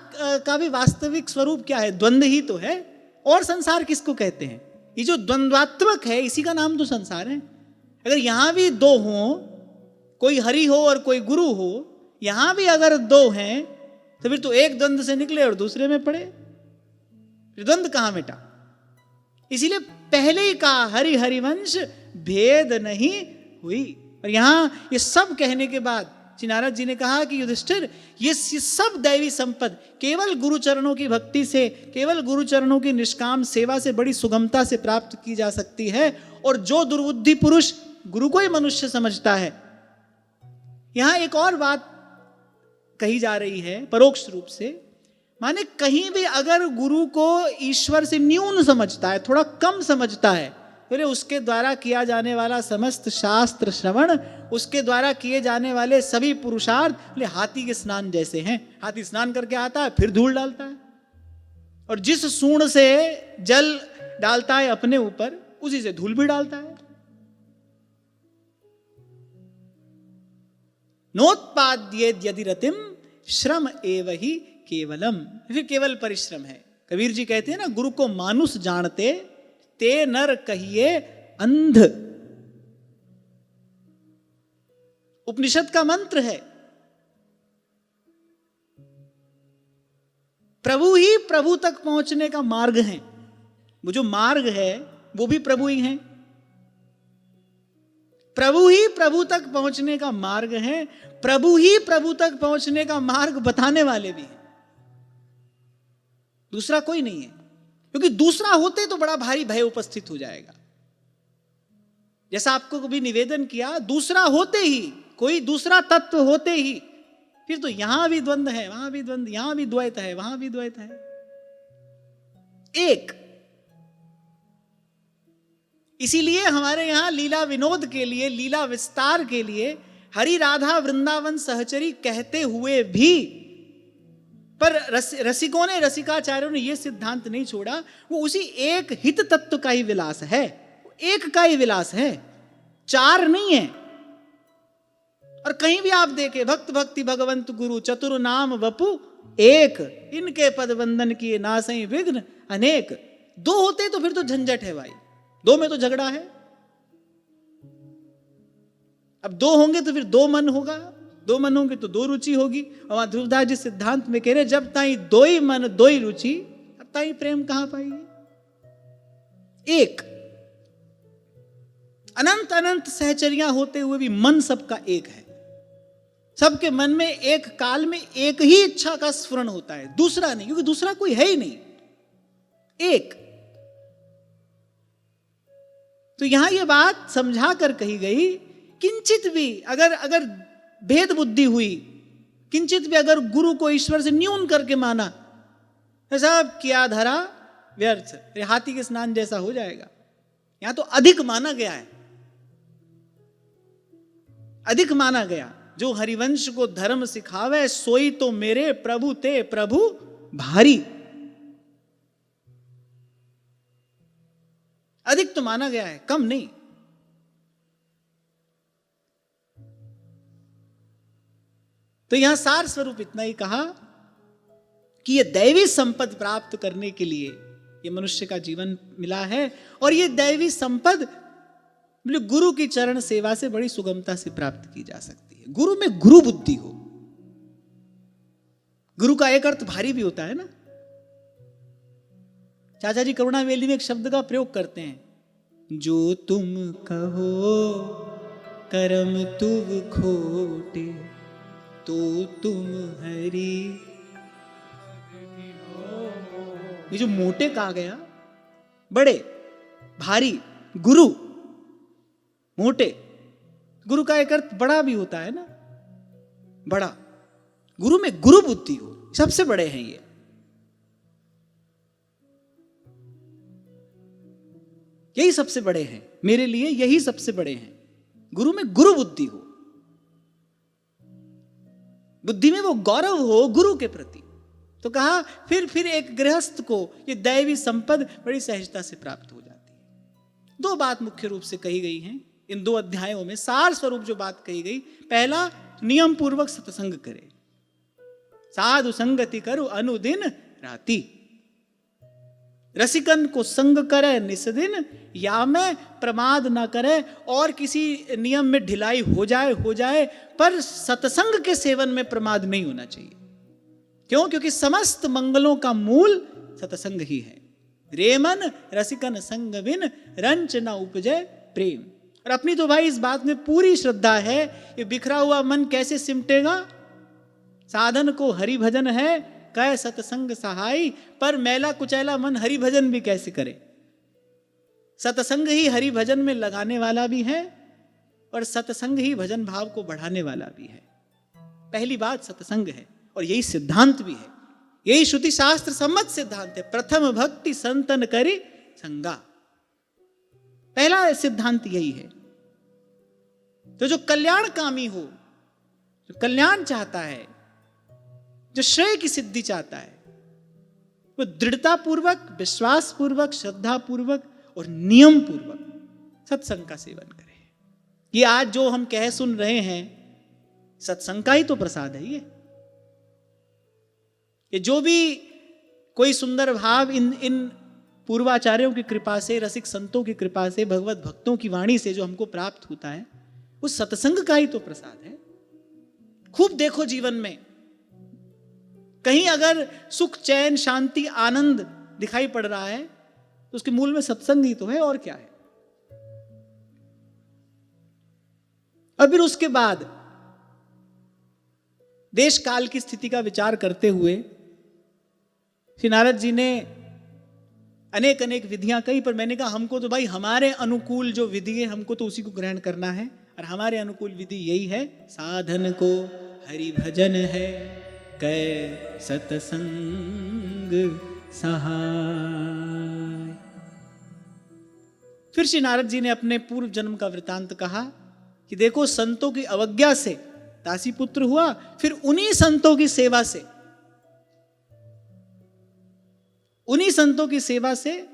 का भी वास्तविक स्वरूप क्या है, द्वंद्व ही तो है। और संसार किसको कहते हैं, ये जो द्वंद्वात्मक है इसी का नाम तो संसार है। अगर यहां भी दो हों, कोई हरि हो और कोई गुरु हो, यहां भी अगर दो हैं तो फिर तो एक द्वंद्व से निकले और दूसरे में पड़े, फिर द्वंद्व कहां मिटा। इसीलिए पहले ही कहा हरि हरिवंश भेद नहीं हुई। और यहां ये सब कहने के बाद श्री नारद जी ने कहा कि युधिष्ठिर, ये सब दैवी संपद केवल गुरुचरणों की भक्ति से, केवल गुरुचरणों की निष्काम सेवा से बड़ी सुगमता से प्राप्त की जा सकती है। और जो दुर्बुद्धि पुरुष गुरु को ही मनुष्य समझता है, यहां एक और बात कही जा रही है परोक्ष रूप से, माने कहीं भी अगर गुरु को ईश्वर से न्यून समझता है, थोड़ा कम समझता है, तो उसके द्वारा किया जाने वाला समस्त शास्त्र श्रवण, उसके द्वारा किए जाने वाले सभी पुरुषार्थ हाथी के स्नान जैसे हैं। हाथी स्नान करके आता है, फिर धूल डालता है, और जिस सूंड से जल डालता है अपने ऊपर, उसी से धूल भी डालता है। नोत्पाद्येद यदि रतिम श्रम एव ही केवलम, फिर केवल परिश्रम है। कबीर जी कहते हैं ना, गुरु को मानुष जानते ते नर कहिए अंध। उपनिषद का मंत्र है, प्रभु ही प्रभु तक पहुंचने का मार्ग है। वो जो मार्ग है वो भी प्रभु ही है। प्रभु ही प्रभु तक पहुंचने का मार्ग है, प्रभु ही प्रभु तक पहुंचने का मार्ग बताने वाले भी हैं। दूसरा कोई नहीं है, क्योंकि दूसरा होते तो बड़ा भारी भय उपस्थित हो जाएगा। जैसा आपको कभी निवेदन किया, दूसरा होते ही, कोई दूसरा तत्व होते ही, फिर तो यहां भी द्वंद्व है, वहां भी द्वंद्व, यहां भी द्वैत है, वहां भी द्वैत है। एक इसीलिए हमारे यहां लीला विनोद के लिए, लीला विस्तार के लिए हरि राधा वृंदावन सहचरी कहते हुए भी, पर रसिकों ने, रसिकाचार्यों ने यह सिद्धांत नहीं छोड़ा, वो उसी एक हित तत्व का ही विलास है, एक का ही विलास है, चार नहीं है। और कहीं भी आप देखें, भक्त भक्ति भगवंत गुरु चतुर नाम वपु एक, इनके पद वंदन किए नासई विघ्न अनेक। दो होते तो फिर तो झंझट है भाई, दो में तो झगड़ा है। अब दो होंगे तो फिर दो मन होगा, दो मन होंगे तो दो रुचि होगी। और वहां ध्रुवदास जी सिद्धांत में कह रहे जब ताई दो ही मन दो ही रुचि, अब ताई प्रेम कहां पाएगी। एक अनंत अनंत सहचर्या होते हुए भी मन सबका एक है। सबके मन में एक काल में एक ही इच्छा का स्फुरण होता है, दूसरा नहीं, क्योंकि दूसरा कोई है ही नहीं, एक। तो यहां यह बात समझा कर कही गई, किंचित भी अगर भेद बुद्धि हुई, किंचित भी अगर गुरु को ईश्वर से न्यून करके माना, सब किया धरा व्यर्थ, हाथी के स्नान जैसा हो जाएगा। यहां तो अधिक माना गया है, अधिक माना गया। जो हरिवंश को धर्म सिखावे, सोई तो मेरे प्रभु ते प्रभु भारी। अधिक तो माना गया है, कम नहीं। तो यहां सार स्वरूप इतना ही कहा कि यह दैवी संपद प्राप्त करने के लिए यह मनुष्य का जीवन मिला है, और यह दैवी संपद गुरु की चरण सेवा से बड़ी सुगमता से प्राप्त की जा सकती है। गुरु में गुरु बुद्धि हो। गुरु का एक अर्थ भारी भी होता है ना। चाचा जी करुणावेली में एक शब्द का प्रयोग करते हैं, जो तुम कहो कर्म तुम खोटे, तो तुम हरि। ये जो मोटे कहा गया, बड़े भारी, गुरु मोटे, गुरु का एक अर्थ बड़ा भी होता है ना, बड़ा। गुरु में गुरु बुद्धि हो, सबसे बड़े हैं ये। यही सबसे बड़े हैं मेरे लिए, यही सबसे बड़े हैं। गुरु में गुरु बुद्धि हो, बुद्धि में वो गौरव हो गुरु के प्रति। तो कहा फिर एक गृहस्थ को ये दैवी संपद बड़ी सहजता से प्राप्त हो जाती है। दो बात मुख्य रूप से कही गई हैं इन दो अध्यायों में। सार स्वरूप जो बात कही गई, पहला, नियम पूर्वक सत्संग करे, साधु संगति करो अनुदिन राति। रसिकन को संग करे निस्दिन, या में प्रमाद ना करे। और किसी नियम में ढिलाई हो जाए, पर सत्संग के सेवन में प्रमाद नहीं होना चाहिए। क्यों? क्योंकि समस्त मंगलों का मूल सत्संग ही है। रेमन रसिकन संग बिन रंच न उपजे प्रेम। और अपनी तो भाई इस बात में पूरी श्रद्धा है, ये बिखरा हुआ मन कैसे सिमटेगा। साधन को हरि भजन है, कह सत्संग सहाय, पर मैला कुचैला मन हरि भजन भी कैसे करे। सत्संग ही हरि भजन में लगाने वाला भी है, और सत्संग ही भजन भाव को बढ़ाने वाला भी है। पहली बात सत्संग है, और यही सिद्धांत भी है, यही श्रुति शास्त्र सम्मत सिद्धांत है। प्रथम भक्ति संतन करी संगा, पहला सिद्धांत यही है। तो जो कल्याणकामी हो, जो कल्याण चाहता है, जो श्रेय की सिद्धि चाहता है, वो दृढ़ता पूर्वक, विश्वास पूर्वक, श्रद्धा पूर्वक और नियम पूर्वक सत्संग का सेवन करे। ये आज जो हम कह सुन रहे हैं, सत्संग का ही तो प्रसाद है। ये जो भी कोई सुंदर भाव इन पूर्वाचार्यों की कृपा से, रसिक संतों की कृपा से, भगवत भक्तों की वाणी से जो हमको प्राप्त होता है, वो सत्संग का ही तो प्रसाद है। खूब देखो जीवन में, कहीं अगर सुख, चैन, शांति, आनंद दिखाई पड़ रहा है, तो उसके मूल में सत्संग ही तो है, और क्या है। और फिर उसके बाद देश काल की स्थिति का विचार करते हुए श्री नारद जी ने अनेक अनेक विधियां कही, पर मैंने कहा हमको तो भाई हमारे अनुकूल जो विधि है, हमको तो उसी को ग्रहण करना है। और हमारे अनुकूल विधि यही है, साधन को हरि भजन है, कै सतसंग सहाय। फिर श्री नारद जी ने अपने पूर्व जन्म का वृतांत कहा कि देखो, संतों की अवज्ञा से दासी पुत्र हुआ, फिर उन्हीं संतों की सेवा से, उन्हीं संतों की सेवा से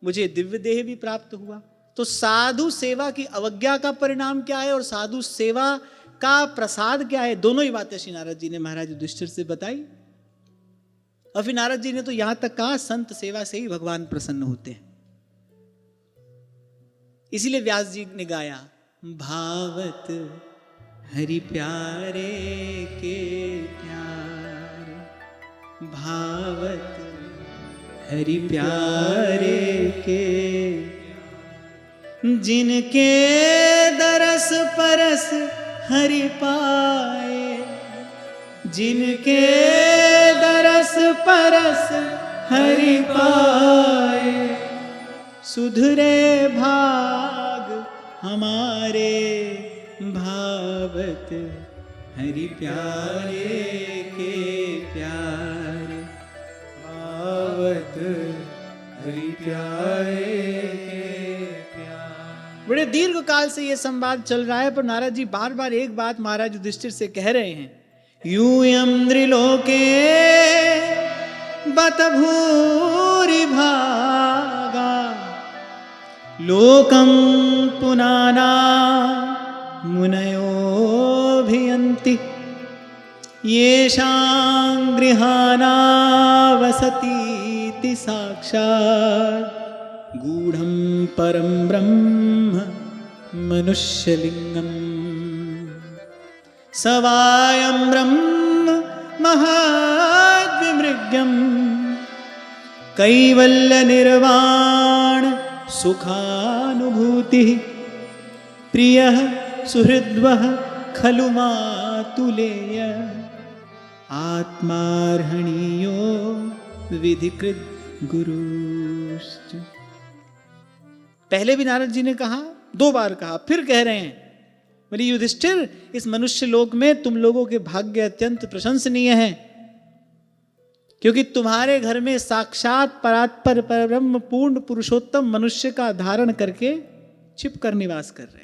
मुझे दिव्य देह भी प्राप्त हुआ। तो साधु सेवा की अवज्ञा का परिणाम क्या है और साधु सेवा का प्रसाद क्या है, दोनों ही बातें श्री नारद जी ने महाराज युधिष्ठिर से बताई। और फिर नारद जी ने तो यहां तक कहा, संत सेवा से ही भगवान प्रसन्न होते हैं। इसीलिए व्यास जी ने गाया, भावत हरि प्यारे के प्यारे, भावत हरि प्यारे के, जिनके दरस परस हरि पाए, जिनके दरस परस हरि पाए, सुधरे भाग हमारे, भावत हरि प्यारे के प्यारे, भावत हरि प्यारे के प्यारे। बड़े दीर्घ काल से यह संवाद चल रहा है, पर नारद जी बार बार एक बात महाराज युधिष्ठिर से कह रहे हैं, यूयं त्रिलोके बत भूरि भागा, लोकं पुनाना मुनयोभियन्ति, येषां गृहाणा वसतीति साक्षात् गूढ़ं परं ब्रह्म मनुष्यलिंगम्, सवायं ब्रह्म महद्विमृग्यम्, कैवल्य निर्वाण सुखानुभूतिः, प्रियः सुहृद्वः खलु मातुलेय, आत्मार्हणीयो विधिकृत गुरुश्च। पहले भी नारद जी ने कहा, 2 बार कहा, फिर कह रहे हैं, बोले युधिष्ठिर, इस मनुष्य लोक में तुम लोगों के भाग्य अत्यंत प्रशंसनीय हैं, क्योंकि तुम्हारे घर में साक्षात परात्पर परब्रह्म पूर्ण पुरुषोत्तम मनुष्य का धारण करके छिपकर निवास कर रहे हैं।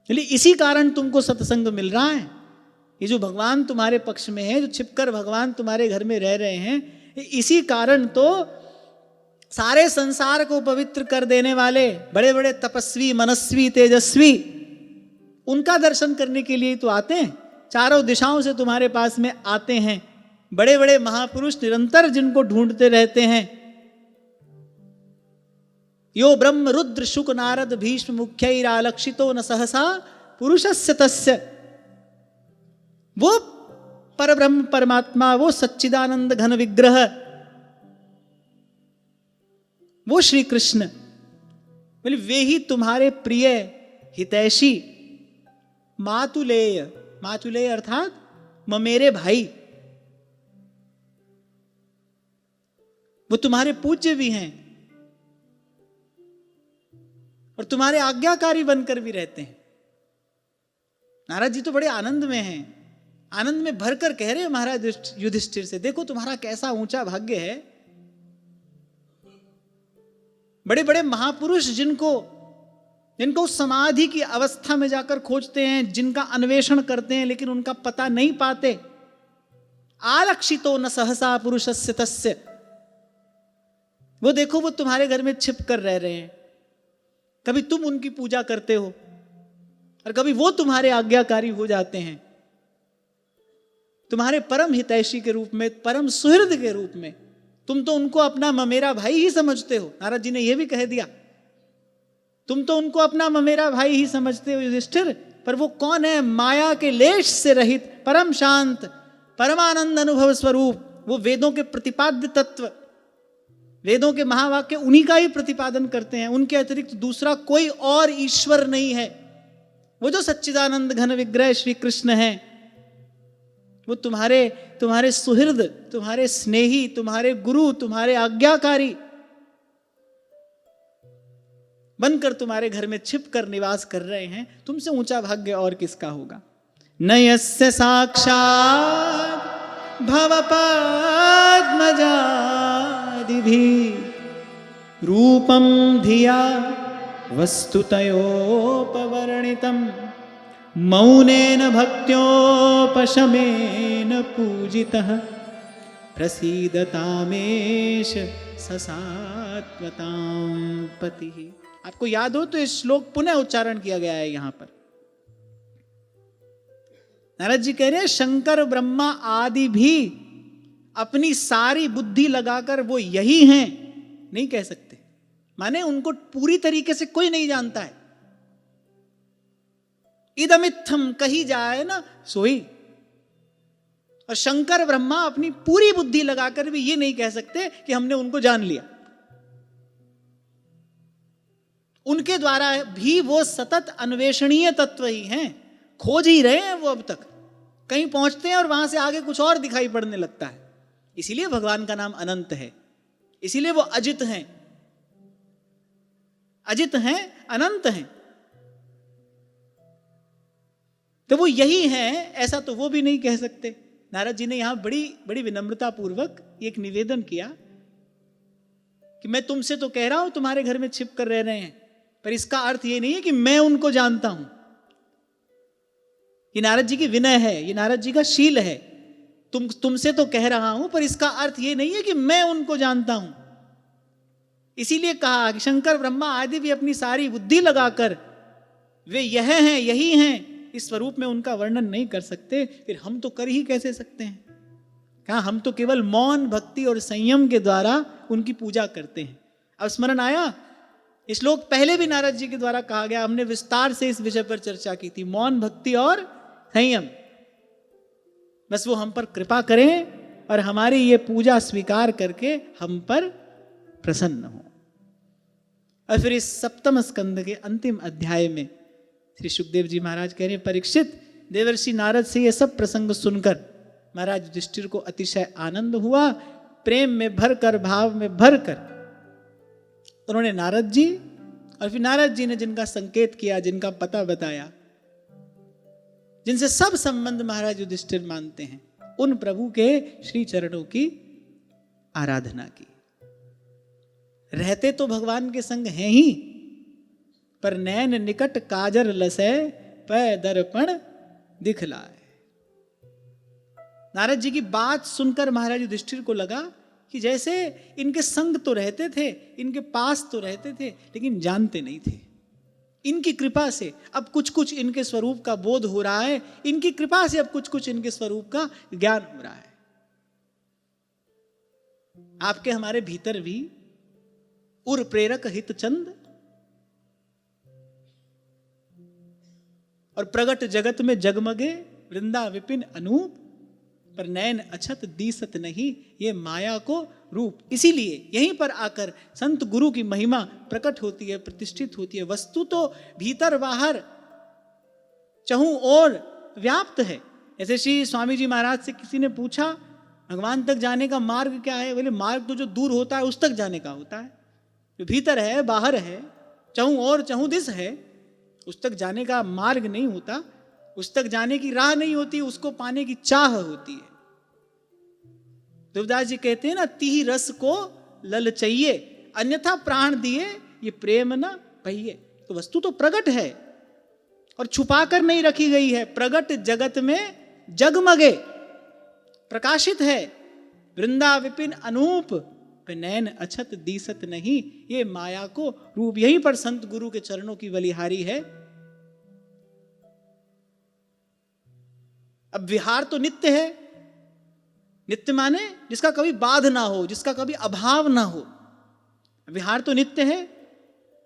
इसी कारण तुमको सत्संग मिल रहा है। ये जो भगवान तुम्हारे पक्ष में है, जो छिपकर भगवान तुम्हारे घर में रह रहे हैं, इसी कारण तो सारे संसार को पवित्र कर देने वाले बड़े बड़े तपस्वी, मनस्वी, तेजस्वी, उनका दर्शन करने के लिए तो आते हैं। चारों दिशाओं से तुम्हारे पास में आते हैं बड़े बड़े महापुरुष, निरंतर जिनको ढूंढते रहते हैं। यो ब्रह्म रुद्र शुक नारद भीष्म मुख्यैरालक्षितो न सहसा पुरुषस्य तस्य, वो परब्रह्म परमात्मा, वो सच्चिदानंद घन विग्रह, वो श्री कृष्ण, बोले वे ही तुम्हारे प्रिय हितैषी मातुलेय, मातुलेय अर्थात ममेरे भाई, वो तुम्हारे पूज्य भी हैं और तुम्हारे आज्ञाकारी बनकर भी रहते हैं। नारद जी तो बड़े आनंद में हैं, आनंद में भरकर कह रहे हैं महाराज युधिष्ठिर से, देखो तुम्हारा कैसा ऊंचा भाग्य है। बड़े बड़े महापुरुष जिनको समाधि की अवस्था में जाकर खोजते हैं, जिनका अन्वेषण करते हैं, लेकिन उनका पता नहीं पाते। आलक्षितो न सहसा पुरुषस्य तस्य, वो देखो वो तुम्हारे घर में छिप कर रह रहे हैं। कभी तुम उनकी पूजा करते हो और कभी वो तुम्हारे आज्ञाकारी हो जाते हैं, तुम्हारे परम हितैषी के रूप में, परम सुहृद के रूप में। तुम तो उनको अपना ममेरा भाई ही समझते हो। नारद जी ने यह भी कह दिया, तुम तो उनको अपना ममेरा भाई ही समझते हो युधिष्ठिर, पर वो कौन है? माया के लेश से रहित, परम शांत, परमानंद अनुभव स्वरूप, वो वेदों के प्रतिपाद्य तत्व, वेदों के महावाक्य उन्हीं का ही प्रतिपादन करते हैं। उनके अतिरिक्त दूसरा कोई और ईश्वर नहीं है। वो जो सच्चिदानंद घन विग्रह श्री कृष्ण हैं, वो तुम्हारे सुहृद, तुम्हारे स्नेही, तुम्हारे गुरु, तुम्हारे आज्ञाकारी बनकर तुम्हारे घर में छिप कर निवास कर रहे हैं। तुमसे ऊंचा भाग्य और किसका होगा? न यस्य साक्षात् भवपद्मजादिभिः रूपं धिया वस्तुतयोपवर्णितं मौनेन भक्त्योपशमेन पूजितः प्रसीदतामेष ससात्वतां पतिः। आपको याद हो तो इस श्लोक पुनः उच्चारण किया गया है यहां पर। नारद जी कह रहे हैं शंकर ब्रह्मा आदि भी अपनी सारी बुद्धि लगाकर वो यही हैं नहीं कह सकते। माने उनको पूरी तरीके से कोई नहीं जानता है, इदमित्थम कही जाए ना सोई। और शंकर ब्रह्मा अपनी पूरी बुद्धि लगाकर भी ये नहीं कह सकते कि हमने उनको जान लिया। उनके द्वारा भी वो सतत अन्वेषणीय तत्व ही हैं, खोज ही रहे हैं वो। अब तक कहीं पहुंचते हैं और वहां से आगे कुछ और दिखाई पड़ने लगता है। इसीलिए भगवान का नाम अनंत है, इसीलिए वो अजित हैं, अजित हैं, अनंत हैं। तो वो यही हैं ऐसा तो वो भी नहीं कह सकते। नारद जी ने यहां बड़ी बड़ी विनम्रता पूर्वक एक निवेदन किया कि मैं तुमसे तो कह रहा हूं तुम्हारे घर में छिप कर रह रहे हैं, पर इसका अर्थ ये नहीं है कि मैं उनको जानता हूं। ये नारद जी की विनय है, ये नारद जी का शील है। तुमसे तो कह रहा हूं, पर इसका अर्थ ये नहीं है कि मैं उनको जानता हूं। इसीलिए कहा कि शंकर ब्रह्मा आदि भी अपनी सारी बुद्धि लगाकर वे यह हैं, यही हैं, इस स्वरूप में उनका वर्णन नहीं कर सकते। फिर हम तो कर ही कैसे सकते हैं? कहा हम तो केवल मौन भक्ति और संयम के द्वारा उनकी पूजा करते हैं। अब स्मरण आया, इस श्लोक पहले भी नारद जी के द्वारा कहा गया, हमने विस्तार से इस विषय पर चर्चा की थी, मौन भक्ति और संयम। बस वो हम पर कृपा करें और हमारी ये पूजा स्वीकार करके हम पर प्रसन्न हो। और फिर इस सप्तम स्कंद के अंतिम अध्याय में श्री सुखदेव जी महाराज कह रहे हैं, परीक्षित, देवर्षि नारद से ये सब प्रसंग सुनकर महाराज युधिष्ठिर को अतिशय आनंद हुआ। प्रेम में भरकर, भाव में भरकर उन्होंने नारद जी और फिर नारद जी ने जिनका संकेत किया, जिनका पता बताया, जिनसे सब संबंध महाराज युधिष्ठिर मानते हैं, उन प्रभु के श्री चरणों की आराधना की। रहते तो भगवान के संग हैं ही, पर नैन निकट काजर लसै पै दर्पण दिखलाए। नारद जी की बात सुनकर महाराज युधिष्ठिर को लगा कि जैसे इनके संग तो रहते थे, इनके पास तो रहते थे, लेकिन जानते नहीं थे। इनकी कृपा से अब कुछ कुछ इनके स्वरूप का बोध हो रहा है, इनकी कृपा से अब कुछ कुछ इनके स्वरूप का ज्ञान हो रहा है। आपके हमारे भीतर भी उर प्रेरक हित चंद और प्रगट जगत में जगमगे वृंदा विपिन अनूप, पर नैन अछत दीसत नहीं ये माया को रूप। इसीलिए यहीं पर आकर संत गुरु की महिमा प्रकट होती है, प्रतिष्ठित होती है। वस्तु तो भीतर बाहर चहु और व्याप्त है। ऐसे श्री स्वामी जी महाराज से किसी ने पूछा, भगवान तक जाने का मार्ग क्या है? बोले मार्ग तो जो दूर होता है उस तक जाने का होता है, जो भीतर है, बाहर है, चहु और चहु दिस है, उस तक जाने का मार्ग नहीं होता, उस तक जाने की राह नहीं होती, उसको पाने की चाह होती है। देवदास जी कहते हैं ना, तीह रस को ललचइये अन्यथा प्राण दिए ये प्रेम न पहिए। तो वस्तु तो प्रगट है और छुपा कर नहीं रखी गई है, प्रगट जगत में जगमगे प्रकाशित है। वृंदा विपिन अनूप नैन अछत दीसत नहीं ये माया को रूप। यहीं पर संत गुरु के चरणों की बलिहारी है। अब विहार तो नित्य है, नित्य माने जिसका कभी बाध ना हो, जिसका कभी अभाव ना हो। विहार तो नित्य है,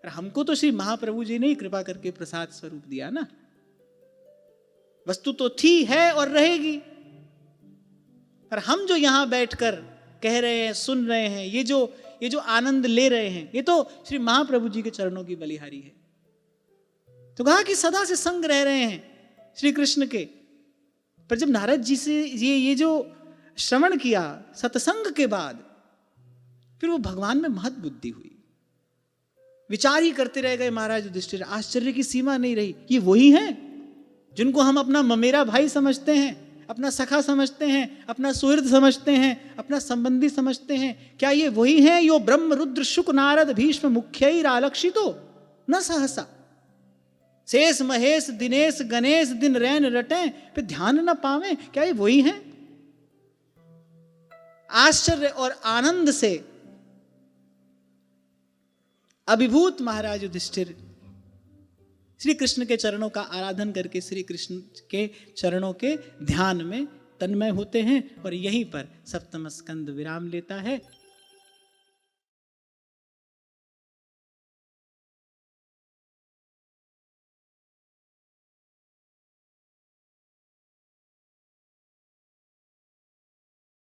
और हमको तो श्री महाप्रभु जी ने ही कृपा करके प्रसाद स्वरूप दिया ना। वस्तु तो थी, है और रहेगी, पर हम जो यहां बैठकर कह रहे हैं, सुन रहे हैं, ये जो आनंद ले रहे हैं, ये तो श्री महाप्रभु जी के चरणों की बलिहारी है। तो कहा कि सदा से संग रह रहे हैं श्री कृष्ण के। पर जब नारद जी से ये जो श्रवण किया सत्संग के बाद, फिर वो भगवान में महत बुद्धि हुई। विचार ही करते रह गए महाराज युधिष्ठिर, आश्चर्य की सीमा नहीं रही। ये वही हैं जिनको हम अपना ममेरा भाई समझते हैं, अपना सखा समझते हैं, अपना सुहृद समझते हैं, अपना संबंधी समझते हैं। क्या ये वही हैं यो ब्रह्म रुद्र शुक नारद भीष्म मुख्यैरालक्षितो न सहसा शेष महेश दिनेश गणेश दिन रैन रटे पे ध्यान न पावे? क्या ये वही हैं? आश्चर्य और आनंद से अभिभूत महाराज युधिष्ठिर श्री कृष्ण के चरणों का आराधन करके श्री कृष्ण के चरणों के ध्यान में तन्मय होते हैं। और यहीं पर सप्तम स्कंद विराम लेता है।